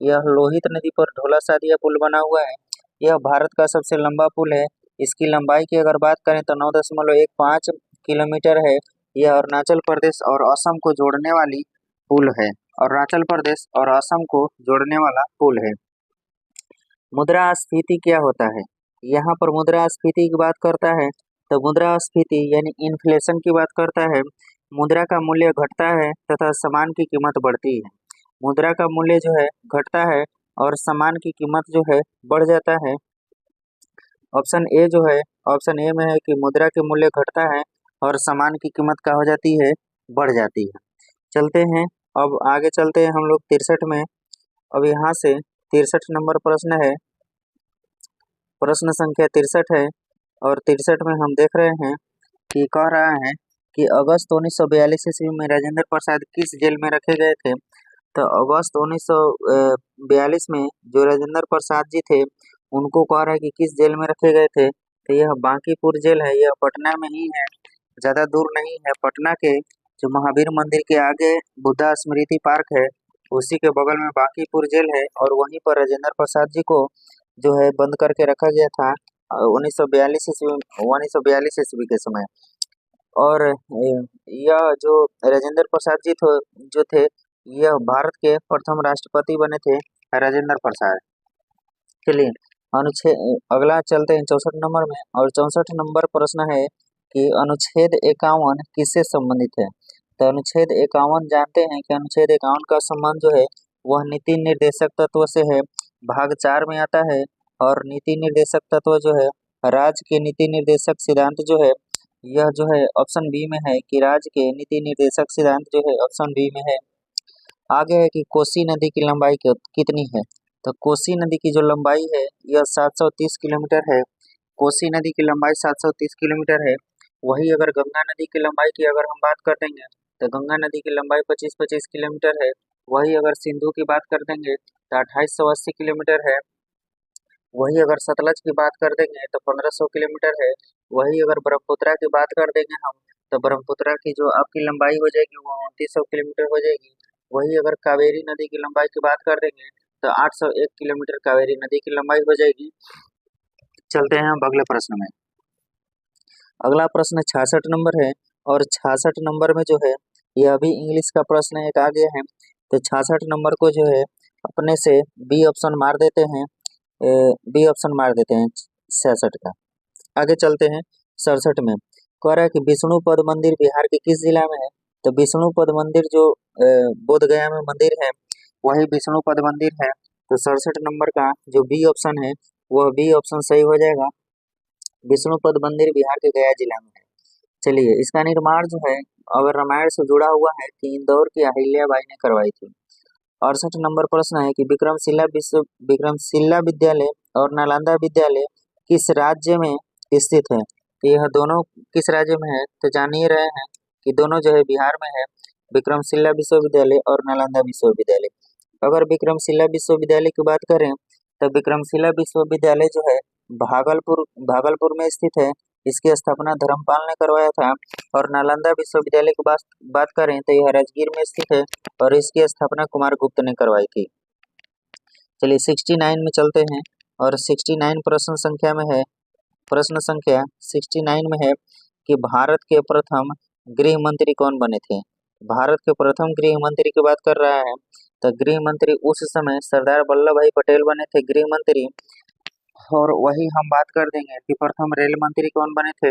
यह लोहित नदी पर ढोला सादिया पुल बना हुआ है। यह भारत का सबसे लंबा पुल है। इसकी लंबाई की अगर बात करें तो 9.15 किलोमीटर है। यह अरुणाचल प्रदेश और असम को जोड़ने वाली पुल है, अरुणाचल प्रदेश और असम को जोड़ने वाला पुल है। मुद्रास्फीति क्या होता है? यहाँ पर मुद्रास्फीति की बात करता है तो मुद्रास्फीति यानी इन्फ्लेशन की बात करता है। मुद्रा का मूल्य घटता है तथा सामान की कीमत बढ़ती है। मुद्रा का मूल्य जो है घटता है और सामान की कीमत जो है बढ़ जाता है। ऑप्शन ए जो है, ऑप्शन ए में है कि मुद्रा के मूल्य घटता है और सामान की कीमत क्या हो जाती है, बढ़ जाती है। चलते हैं अब आगे चलते हैं हम लोग 63 में। अब यहाँ से 63 नंबर प्रश्न है, प्रश्न संख्या 63 है और 63 में हम देख रहे हैं कि कह रहा है कि अगस्त 1942 ईस्वी में राजेंद्र प्रसाद किस जेल में रखे गए थे? तो अगस्त 1942 में जो राजेंद्र प्रसाद जी थे उनको कह रहा है कि किस जेल में रखे गए थे? तो यह बांकीपुर जेल है, यह पटना में ही है, ज़्यादा दूर नहीं है। पटना के जो महावीर मंदिर के आगे बुद्धा स्मृति पार्क है उसी के बगल में बांकीपुर जेल है और वहीं पर राजेंद्र प्रसाद जी को जो है बंद करके रखा गया था 1942 ईस्वी के समय। और यह जो राजेंद्र प्रसाद जी जो थे, यह भारत के प्रथम राष्ट्रपति बने थे, राजेंद्र प्रसाद। चलिए अगला चलते हैं 64 नंबर में। और 64 नंबर प्रश्न है कि अनुच्छेद 51 किससे संबंधित है। तो अनुच्छेद 51 जानते हैं कि अनुच्छेद 51 का संबंध जो है वह नीति निर्देशक तत्व से है, भाग 4 में आता है। और नीति निर्देशक तत्व जो है, राज्य के नीति निर्देशक सिद्धांत जो है, यह जो है ऑप्शन बी में है कि राज्य के नीति निर्देशक सिद्धांत जो है ऑप्शन बी में है। आगे है कि कोसी नदी की लंबाई कितनी है। तो कोसी नदी की जो लंबाई है यह 730 किलोमीटर है। कोसी नदी की लंबाई 730 किलोमीटर है। वही अगर गंगा नदी की लंबाई की अगर हम बात कर देंगे तो गंगा नदी की लंबाई 25-25 किलोमीटर है। वही अगर सिंधु की बात कर देंगे तो 2880 किलोमीटर है। वही अगर सतलज की बात कर देंगे तो 1500 किलोमीटर है। वही अगर ब्रह्मपुत्रा की बात कर देंगे हम तो ब्रह्मपुत्रा की जो आपकी लंबाई हो जाएगी वो 2900 किलोमीटर हो जाएगी। वही अगर कावेरी नदी की लंबाई की बात कर देंगे तो 801 किलोमीटर कावेरी नदी की लंबाई हो जाएगी। चलते हैं अब अगले प्रश्न में। अगला प्रश्न 66 नंबर है। और 66 नंबर में जो है यह अभी इंग्लिश का प्रश्न एक आ गया है। तो 66 नंबर को जो है अपने से बी ऑप्शन मार देते हैं, 66 का। आगे चलते हैं 67 में। कह रहा है कि विष्णुपद मंदिर बिहार के किस जिला में है। तो विष्णुपद मंदिर जो बोध गया में मंदिर है वही विष्णुपद मंदिर है। तो 67 नंबर का जो बी ऑप्शन है वह बी ऑप्शन सही हो जाएगा। विष्णुपद मंदिर बिहार के गया जिला में है। चलिए इसका निर्माण जो है अगर रामायण से जुड़ा हुआ है कि इंदौर की अहिल्याबाई ने करवाई थी। 68 नंबर प्रश्न है कि विक्रमशिला विद्यालय और नालंदा विद्यालय किस राज्य में स्थित है। तो यह दोनों किस राज्य में है। तो जान ही रहे हैं कि दोनों जो है बिहार में है, विक्रमशिला विश्वविद्यालय और नालंदा विश्वविद्यालय। अगर विक्रमशिला विश्वविद्यालय की बात करें तो विक्रमशिला विश्वविद्यालय जो है भागलपुर में स्थित है। इसकी स्थापना धर्मपाल ने करवाया था। और नालंदा विश्वविद्यालय की बात करें तो यह राजगीर में स्थित है और इसकी स्थापना कुमारगुप्त ने करवाई थी। चलिए 69 में चलते हैं। और 69 प्रश्न संख्या 69 में है कि भारत के प्रथम गृह मंत्री कौन बने थे। भारत के प्रथम गृह मंत्री की बात कर रहा है। तो गृह मंत्री उस समय सरदार वल्लभ भाई पटेल बने थे गृह मंत्री। और वही हम बात कर देंगे कि प्रथम रेल मंत्री कौन बने थे।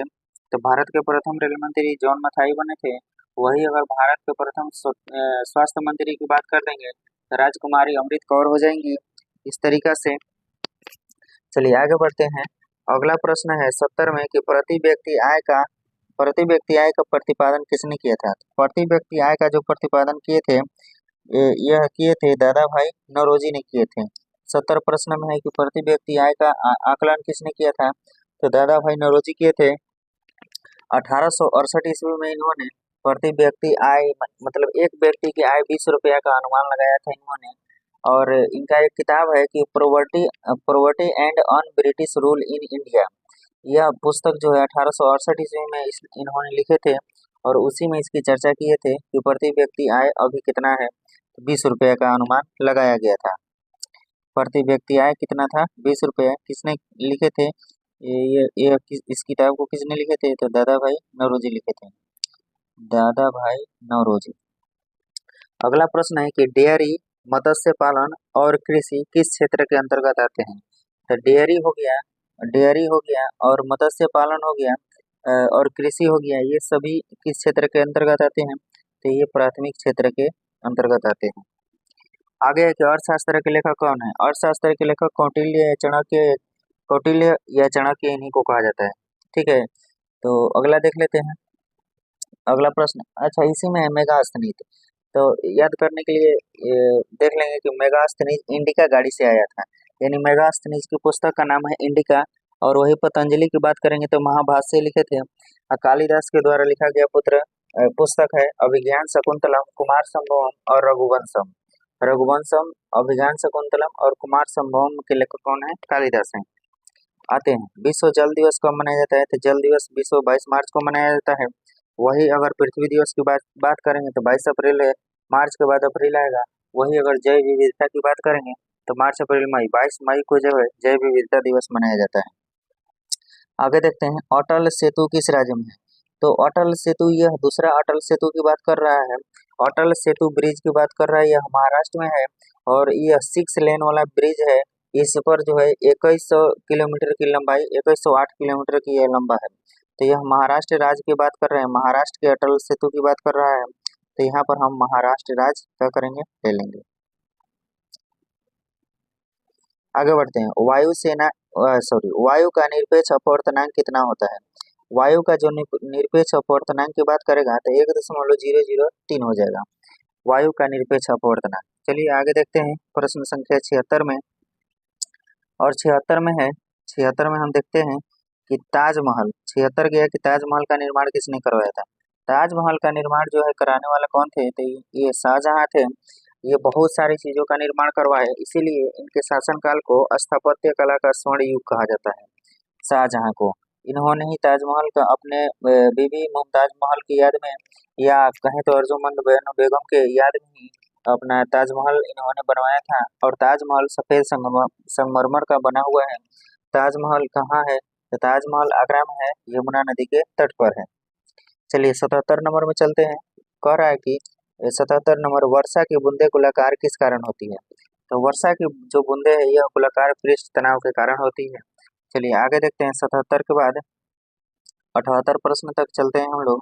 तो भारत के प्रथम रेल मंत्री जॉन मथाई बने थे। वही अगर भारत के प्रथम स्वास्थ्य मंत्री की बात कर देंगे तो राजकुमारी अमृत कौर हो जाएंगी। इस तरीका से चलिए आगे बढ़ते हैं। अगला प्रश्न है 70 में कि प्रति व्यक्ति आय का प्रतिपादन किसने किया था। प्रति व्यक्ति आय का जो प्रतिपादन किए थे यह किए थे दादा भाई नौरोजी ने किए थे। 70 प्रश्न में है कि प्रति व्यक्ति आय का आकलन किसने किया था। तो दादा भाई नौरोजी किए थे। 1868 ईस्वी में इन्होंने प्रति व्यक्ति आय मतलब एक व्यक्ति की आय 20 रुपया का अनुमान लगाया था इन्होंने। और इनका एक किताब है कि poverty and on British rule in India. यह पुस्तक जो है 1868 ईस्वी में इन्होंने लिखे थे और उसी में इसकी चर्चा किए थे कि प्रति व्यक्ति आय अभी कितना है। 20 रुपये का अनुमान लगाया गया था। प्रति व्यक्ति आय कितना था 20 रुपये। किसने लिखे थे इस किताब को किसने लिखे थे। तो दादा भाई नौरोजी लिखे थे, दादा भाई नौरोजी। अगला प्रश्न है कि डेयरी, मत्स्य पालन और कृषि किस क्षेत्र के अंतर्गत आते हैं। तो डेयरी हो गया और मत्स्य पालन हो गया और कृषि हो गया, ये सभी किस क्षेत्र के अंतर्गत आते हैं। तो ये प्राथमिक क्षेत्र के अंतर्गत आते हैं। आगे है कि अर्थशास्त्र के लेखक कौन है। अर्थशास्त्र के लेखक कौटिल्य या चाणक्य इन्हीं को कहा जाता है। ठीक है, तो अगला देख लेते हैं। अगला प्रश्न अच्छा इसी में है मेगास्थनीज। तो याद करने के लिए देख लेंगे कि मेगास्थनीज इंडिका गाड़ी से आया था। यानी मेगास्थनीज की पुस्तक का नाम है इंडिका। और वही पतंजलि की बात करेंगे तो महाभाष्य लिखे थे। कालिदास के द्वारा लिखा गया पुस्तक है अभिज्ञान शकुंतलम, कुमार संभवम और रघुवंशम। अभिज्ञान शकुंतलम और कुमार संभवम के लेखक कौन है, कालिदास हैं। आते हैं विश्व जल दिवस कब मनाया जाता है। तो जल दिवस विश्व 22 मार्च को मनाया जाता है। वही अगर पृथ्वी दिवस की बात करेंगे तो 22 अप्रैल है, मार्च के बाद अप्रैल आएगा। वही अगर जैव विविधता की बात करेंगे तो मार्च अप्रैल मई 22 मई को जो है जैव विविधता दिवस मनाया जाता है। आगे देखते हैं अटल सेतु किस राज्य में है। तो अटल सेतु, यह दूसरा अटल सेतु की बात कर रहा है। अटल सेतु ब्रिज की बात कर रहा है, यह महाराष्ट्र में है और यह 6 लेन वाला ब्रिज है। इस पर जो है 2100 किलोमीटर की लंबाई, 2108 किलोमीटर की यह लंबा है। तो यह महाराष्ट्र राज्य की बात कर रहे हैं, महाराष्ट्र के अटल सेतु की बात कर रहा है। तो यहाँ पर हम महाराष्ट्र राज्य क्या करेंगे, ले लेंगे। आगे बढ़ते हैं, वायु का निरपेक्ष अपवर्तनांक कितना होता है। वायु का जो निरपेक्ष अपवर्तनांक की बात करेगा तो 1.003 हो जाएगा वायु का निरपेक्ष अपवर्तनांक। चलिए आगे देखते हैं प्रश्न संख्या 76 में, और 76 में है, 76 में हम देखते हैं कि ताजमहल, 76 गया कि ताजमहल का निर्माण किसने करवाया था। ताजमहल का निर्माण जो है कराने वाला कौन थे, तो ये शाहजहां थे। ये बहुत सारी चीजों का निर्माण करवाए, इसीलिए इनके शासनकाल को स्थापत्य कला का स्वर्ण युग कहा जाता है। शाहजहां को, इन्होंने ही ताजमहल का अपने बीबी मुमताज महल की याद में, या कहें तो अर्जुमंद बेगम के याद में ही अपना ताजमहल इन्होंने बनवाया था। और ताजमहल सफेद संगमरमर का बना हुआ है। ताजमहल कहाँ है, तो ताजमहल आगरा में है, यमुना नदी के तट पर है। चलिए 77 नंबर में चलते हैं। कह रहा है कि 77 नंबर, वर्षा की बूंदे गोलाकार किस कारण होती है। तो वर्षा की जो बूंदे है यह गोलाकार पृष्ठ तनाव के कारण होती है। चलिए आगे देखते हैं 77 के बाद 78 प्रश्न तक चलते हैं हम लोग।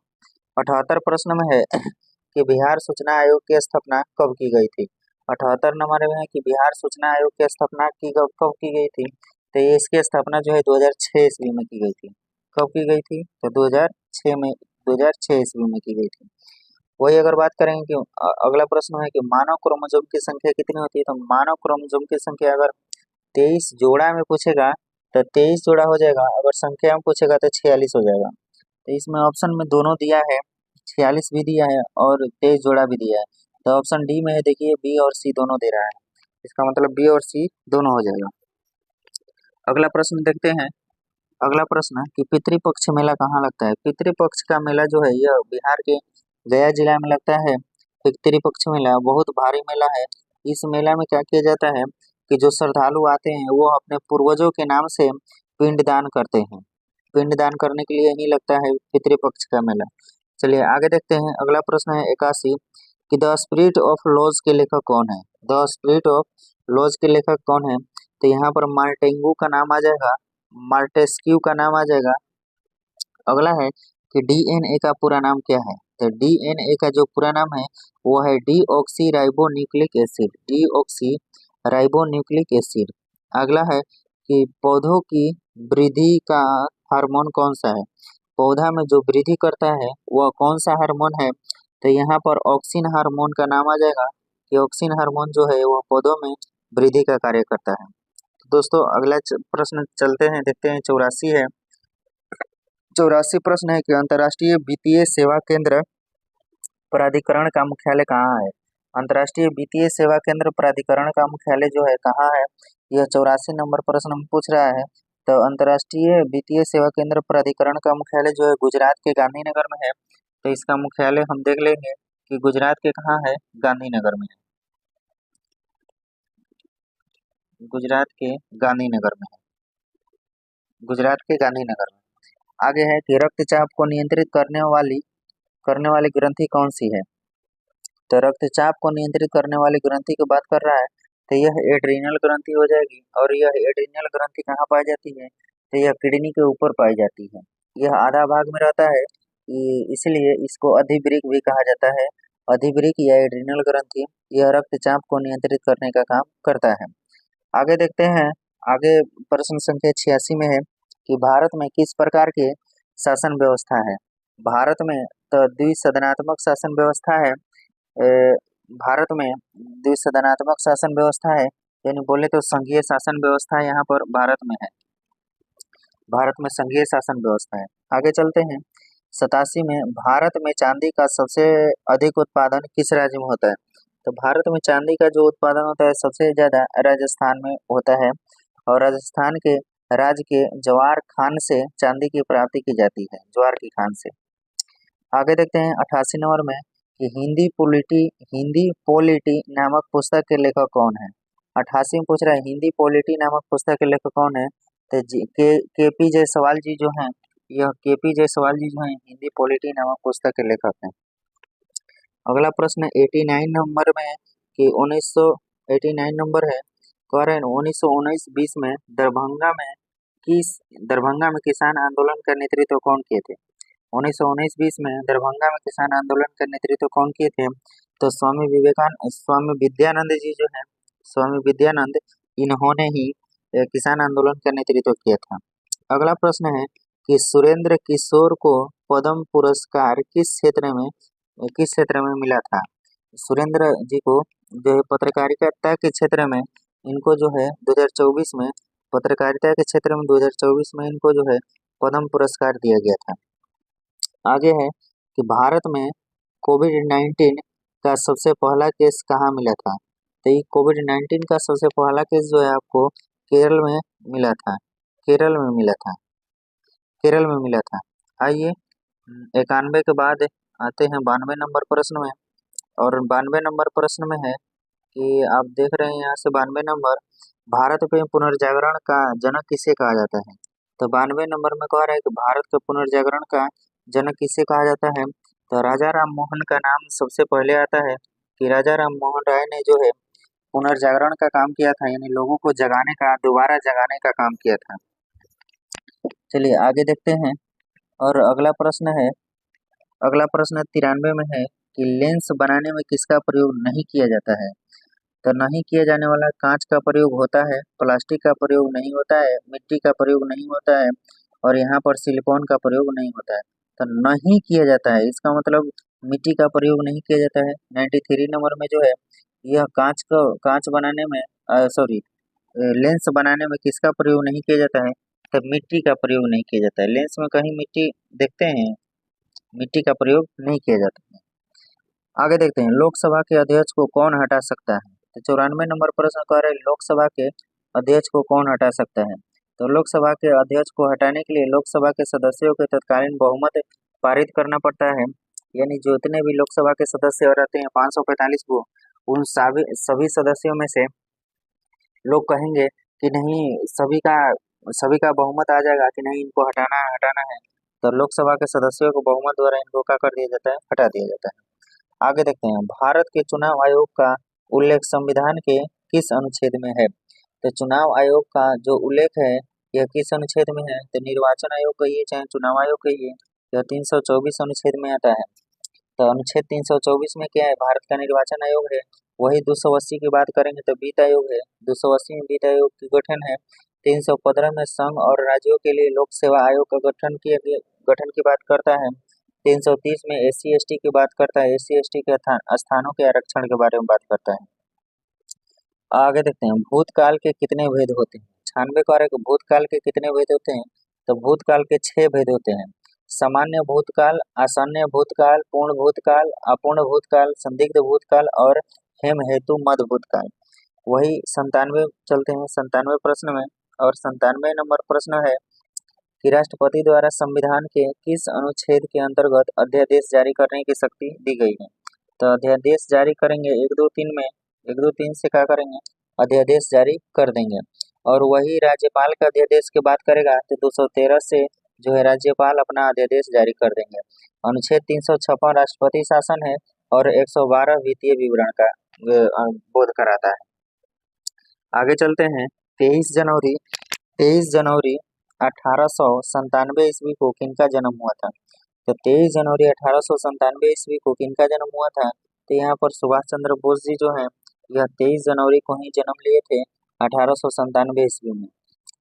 78 प्रश्न में है कि बिहार सूचना आयोग की स्थापना कब की गई थी। 78 नंबर में है कि बिहार सूचना आयोग की स्थापना कब की गई थी। तो ये इसकी स्थापना जो है 2006 ईस्वी में की गई थी। कब की गई थी, तो 2006 ईस्वी में की गई थी। वही अगर बात करेंगे कि अगला प्रश्न है कि मानव क्रोमोसोम की संख्या कितनी होती है। तो मानव क्रोमोसोम की संख्या अगर 23 जोड़ा में पूछेगा तो 23 जोड़ा हो जाएगा, अगर संख्या में पूछेगा तो 46 हो जाएगा। तो इसमें ऑप्शन में दोनों दिया है, 46 भी दिया है और 23 जोड़ा भी दिया है। तो ऑप्शन डी में है, देखिए बी और सी दोनों दे रहा है, इसका मतलब बी और सी दोनों हो जाएगा। अगला प्रश्न देखते हैं। अगला प्रश्न कि पितृपक्ष मेला कहाँ लगता है। पितृपक्ष का मेला जो है यह बिहार के गया जिला में लगता है। पितृपक्ष मेला बहुत भारी मेला है। इस मेला में क्या किया जाता है कि जो श्रद्धालु आते हैं वो अपने पूर्वजों के नाम से पिंड दान करते हैं। पिंड दान करने के लिए ही लगता है पितृपक्ष का मेला। चलिए आगे देखते हैं। अगला प्रश्न है 81 कि द स्पिरिट ऑफ लॉज के लेखक कौन है। द स्पिरिट ऑफ लॉज के लेखक कौन है, तो यहाँ पर मार्टेंगू का नाम आ जाएगा, मार्टेस्क्यू का नाम आ जाएगा। अगला है कि डीएनए का पूरा नाम क्या है। तो डीएनए का जो पूरा नाम है वो है deoxy ribonucleic acid, deoxy ribonucleic acid. अगला है कि पौधों की वृद्धि का हार्मोन कौन सा है। पौधा में जो वृद्धि करता है वह कौन सा हार्मोन है, तो यहाँ पर ऑक्सिन हार्मोन का नाम आ जाएगा कि ऑक्सिन हार्मोन जो है वह पौधों में वृद्धि का कार्य करता है। तो दोस्तों अगला प्रश्न चलते हैं, देखते हैं 84 है। 84 प्रश्न है कि अंतर्राष्ट्रीय वित्तीय सेवा केंद्र प्राधिकरण का मुख्यालय कहाँ है। अंतर्राष्ट्रीय वित्तीय सेवा केंद्र प्राधिकरण का मुख्यालय जो है कहाँ है, यह 84 नंबर प्रश्न में पूछ रहा है। तो अंतर्राष्ट्रीय वित्तीय सेवा केंद्र प्राधिकरण का मुख्यालय जो है गुजरात के गांधीनगर में है। तो इसका मुख्यालय हम देख लेंगे कि गुजरात के कहाँ है, गांधीनगर में है, गुजरात के गांधीनगर में है, गुजरात के गांधीनगर में। आगे है कि रक्तचाप को नियंत्रित करने वाली ग्रंथि कौन सी है। तो रक्तचाप को नियंत्रित करने वाली ग्रंथि की बात कर रहा है तो यह एड्रीनल ग्रंथि हो जाएगी। और यह एड्रीनल ग्रंथि कहाँ पाई जाती है, तो यह किडनी के ऊपर पाई जाती है। यह आधा भाग में रहता है, इसलिए इसको अधिवृक्क भी कहा जाता है। अधिवृक्क या एड्रीनल ग्रंथि यह रक्तचाप को नियंत्रित करने का काम करता है। आगे देखते हैं। आगे प्रश्न संख्या 86 में है कि भारत में किस प्रकार के शासन व्यवस्था है। भारत में तो द्विसदनात्मक शासन व्यवस्था है। भारत में द्विसदनात्मक शासन व्यवस्था है, यानी बोले तो संघीय शासन व्यवस्था यहाँ पर भारत में है। भारत में संघीय शासन व्यवस्था है। आगे चलते हैं। 87 में भारत में चांदी का सबसे अधिक उत्पादन किस राज्य में होता है। तो भारत में चांदी का जो उत्पादन होता है सबसे ज्यादा राजस्थान में होता है। और राजस्थान के राज्य के जवार खान से चांदी की प्राप्ति की जाती है, ज्वार की खान से। आगे देखते हैं 88 नंबर में कि हिंदी पोलिटी नामक पुस्तक के लेखक कौन है। 88 में पूछ रहा है हिंदी पोलिटी नामक पुस्तक के लेखक कौन है। तो के पी जायसवाल जी जो हैं, यह के पी जायसवाल जी जो हैं हिंदी पॉलिटी नामक पुस्तक के लेखक हैं। अगला प्रश्न 89 नंबर में कि 1989 नंबर है, कह रहे हैं 1919-20 में दरभंगा में किसान आंदोलन का नेतृत्व कौन किए थे? 1919-20 में दरभंगा में किसान आंदोलन का नेतृत्व कौन किए थे? तो स्वामी विद्यानंद जी जो है, स्वामी विद्यानंद, इन्होंने ही किसान आंदोलन का नेतृत्व किया था। अगला प्रश्न है कि सुरेंद्र किशोर को पद्म पुरस्कार किस क्षेत्र में मिला था? सुरेंद्र जी को जो है पत्रकारिता के क्षेत्र में इनको जो है 2024 में, पत्रकारिता के क्षेत्र में 2024 में इनको जो है पद्म पुरस्कार दिया गया था। आगे है कि भारत में कोविड-19 का सबसे पहला केस कहाँ मिला था? तो ये कोविड-19 का सबसे पहला केस जो है आपको केरल में मिला था। केरल में मिला था। आइए 91 के बाद आते हैं 92 नंबर प्रश्न में, और 92 नंबर प्रश्न में है कि आप देख रहे हैं यहाँ से 92 नंबर, भारत पे पुनर्जागरण का जनक किसे कहा जाता है? तो 92 नंबर में कह रहा है कि भारत के पुनर्जागरण का जनक किसे कहा जाता है? तो राजा राम मोहन का नाम सबसे पहले आता है कि राजा राम मोहन राय ने जो है पुनर्जागरण का काम किया था, यानी लोगों को दोबारा जगाने का काम किया था। चलिए आगे देखते हैं। और अगला प्रश्न 93 में है कि लेंस बनाने में किसका प्रयोग नहीं किया जाता है? तो नहीं किया जाने वाला कांच का प्रयोग होता है, प्लास्टिक का प्रयोग नहीं होता है, मिट्टी का प्रयोग नहीं होता है, और यहाँ पर सिलिकॉन का प्रयोग नहीं होता है। तो नहीं किया जाता है, इसका मतलब मिट्टी का प्रयोग नहीं किया जाता है। 93 नंबर में जो है यह कांच बनाने में लेंस बनाने में किसका प्रयोग नहीं किया जाता है? तो मिट्टी का प्रयोग नहीं किया जाता है। लेंस में कहीं मिट्टी देखते हैं? मिट्टी का प्रयोग नहीं किया जाता है। आगे देखते हैं, लोकसभा के अध्यक्ष को कौन हटा सकता है? तो 94 नंबर प्रश्न कह रहे हैं लोकसभा के अध्यक्ष को कौन हटा सकता है? तो लोकसभा के अध्यक्ष को हटाने के लिए लोकसभा के सदस्यों के तत्कालीन बहुमत पारित करना पड़ता है, यानी जितने भी लोकसभा के सदस्य रहते हैं 545 को, उन सभी सदस्यों में से लोग कहेंगे कि नहीं, सभी का बहुमत आ जाएगा कि नहीं इनको हटाना है, तो लोकसभा के सदस्यों को बहुमत द्वारा इनको क्या कर दिया जाता है? हटा दिया जाता है। आगे देखते हैं, भारत के चुनाव आयोग का उल्लेख संविधान के किस अनुच्छेद में है? तो चुनाव आयोग का जो उल्लेख है यह किस अनुच्छेद में है? तो निर्वाचन आयोग कहिए चाहे चुनाव आयोग कहिए, यह 324 अनुच्छेद में आता है। तो अनुच्छेद 324 में क्या है? भारत का निर्वाचन आयोग है। वही 280 की बात करेंगे तो वित्त आयोग है, 280 में वित्त आयोग की गठन है। 315 में संघ और राज्यों के लिए लोक सेवा आयोग का गठन की बात करता है। 330 में SC/ST की बात करता है, SC/ST के स्थानों के आरक्षण के बारे में बात करता है। आगे देखते हैं, भूतकाल के कितने भेद होते हैं? 96 कह रहे हैं कि भूतकाल के कितने भेद होते हैं? तो भूतकाल के 6 भेद होते हैं। सामान्य भूतकाल, आसन्न भूतकाल, पूर्ण भूतकाल, अपूर्ण भूतकाल, संदिग्ध भूतकाल और हेम हेतु मध्य भूतकाल। वही 97 चलते हैं 97 प्रश्न में, और 97 नंबर प्रश्न है कि राष्ट्रपति द्वारा संविधान के किस अनुच्छेद के अंतर्गत अध्यादेश जारी करने की शक्ति दी गई है? तो अध्यादेश जारी करेंगे 1, 2, 3 में, 1, 2, 3 से क्या करेंगे? अध्यादेश जारी कर देंगे। और वही राज्यपाल का अध्यादेश की बात करेगा तो 213 से जो है राज्यपाल अपना अध्यादेश जारी कर देंगे। अनुच्छेद 356 राष्ट्रपति शासन है, और 112 वित्तीय विवरण का बोध कराता है। आगे चलते हैं, 23 जनवरी 1897 ईस्वी को किनका जन्म हुआ था? तो 23 जनवरी 1897 ईस्वी को किनका जन्म हुआ था? तो यहाँ पर सुभाष चंद्र बोस जी जो हैं यह 23 जनवरी को ही जन्म लिए थे 1897 ईस्वी में,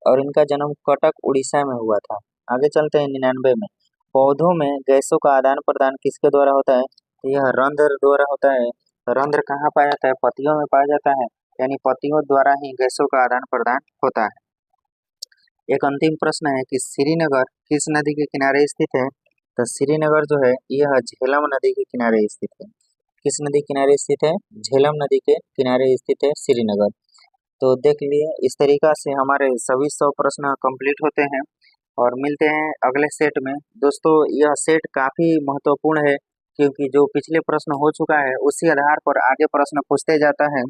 और इनका जन्म कटक उड़ीसा में हुआ था। आगे चलते हैं 99 में, पौधों में गैसों का आदान प्रदान किसके द्वारा होता है? तो यह रंध्र द्वारा होता है। तो रंध्र कहाँ पाया जाता है? पत्तियों में पाया जाता है, यानी पत्तियों द्वारा ही गैसों का आदान प्रदान होता है। एक अंतिम प्रश्न है कि श्रीनगर किस नदी के किनारे स्थित है? तो श्रीनगर जो है यह झेलम नदी के किनारे स्थित है। किस नदी किनारे स्थित है? झेलम नदी के किनारे स्थित है श्रीनगर। तो देख लिए, इस तरीका से हमारे सभी 100 प्रश्न कंप्लीट होते हैं, और मिलते हैं अगले सेट में। दोस्तों यह सेट काफ़ी महत्वपूर्ण है, क्योंकि जो पिछले प्रश्न हो चुका है उसी आधार पर आगे प्रश्न पूछते जाता है।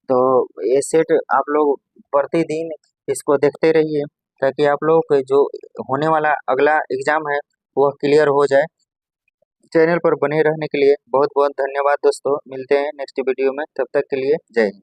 तो ये सेट आप लोग प्रतिदिन इसको देखते रहिए, ताकि आप लोगों के जो होने वाला अगला एग्जाम है वह क्लियर हो जाए। चैनल पर बने रहने के लिए बहुत बहुत धन्यवाद दोस्तों। मिलते हैं नेक्स्ट वीडियो में, तब तक के लिए जय हिंद।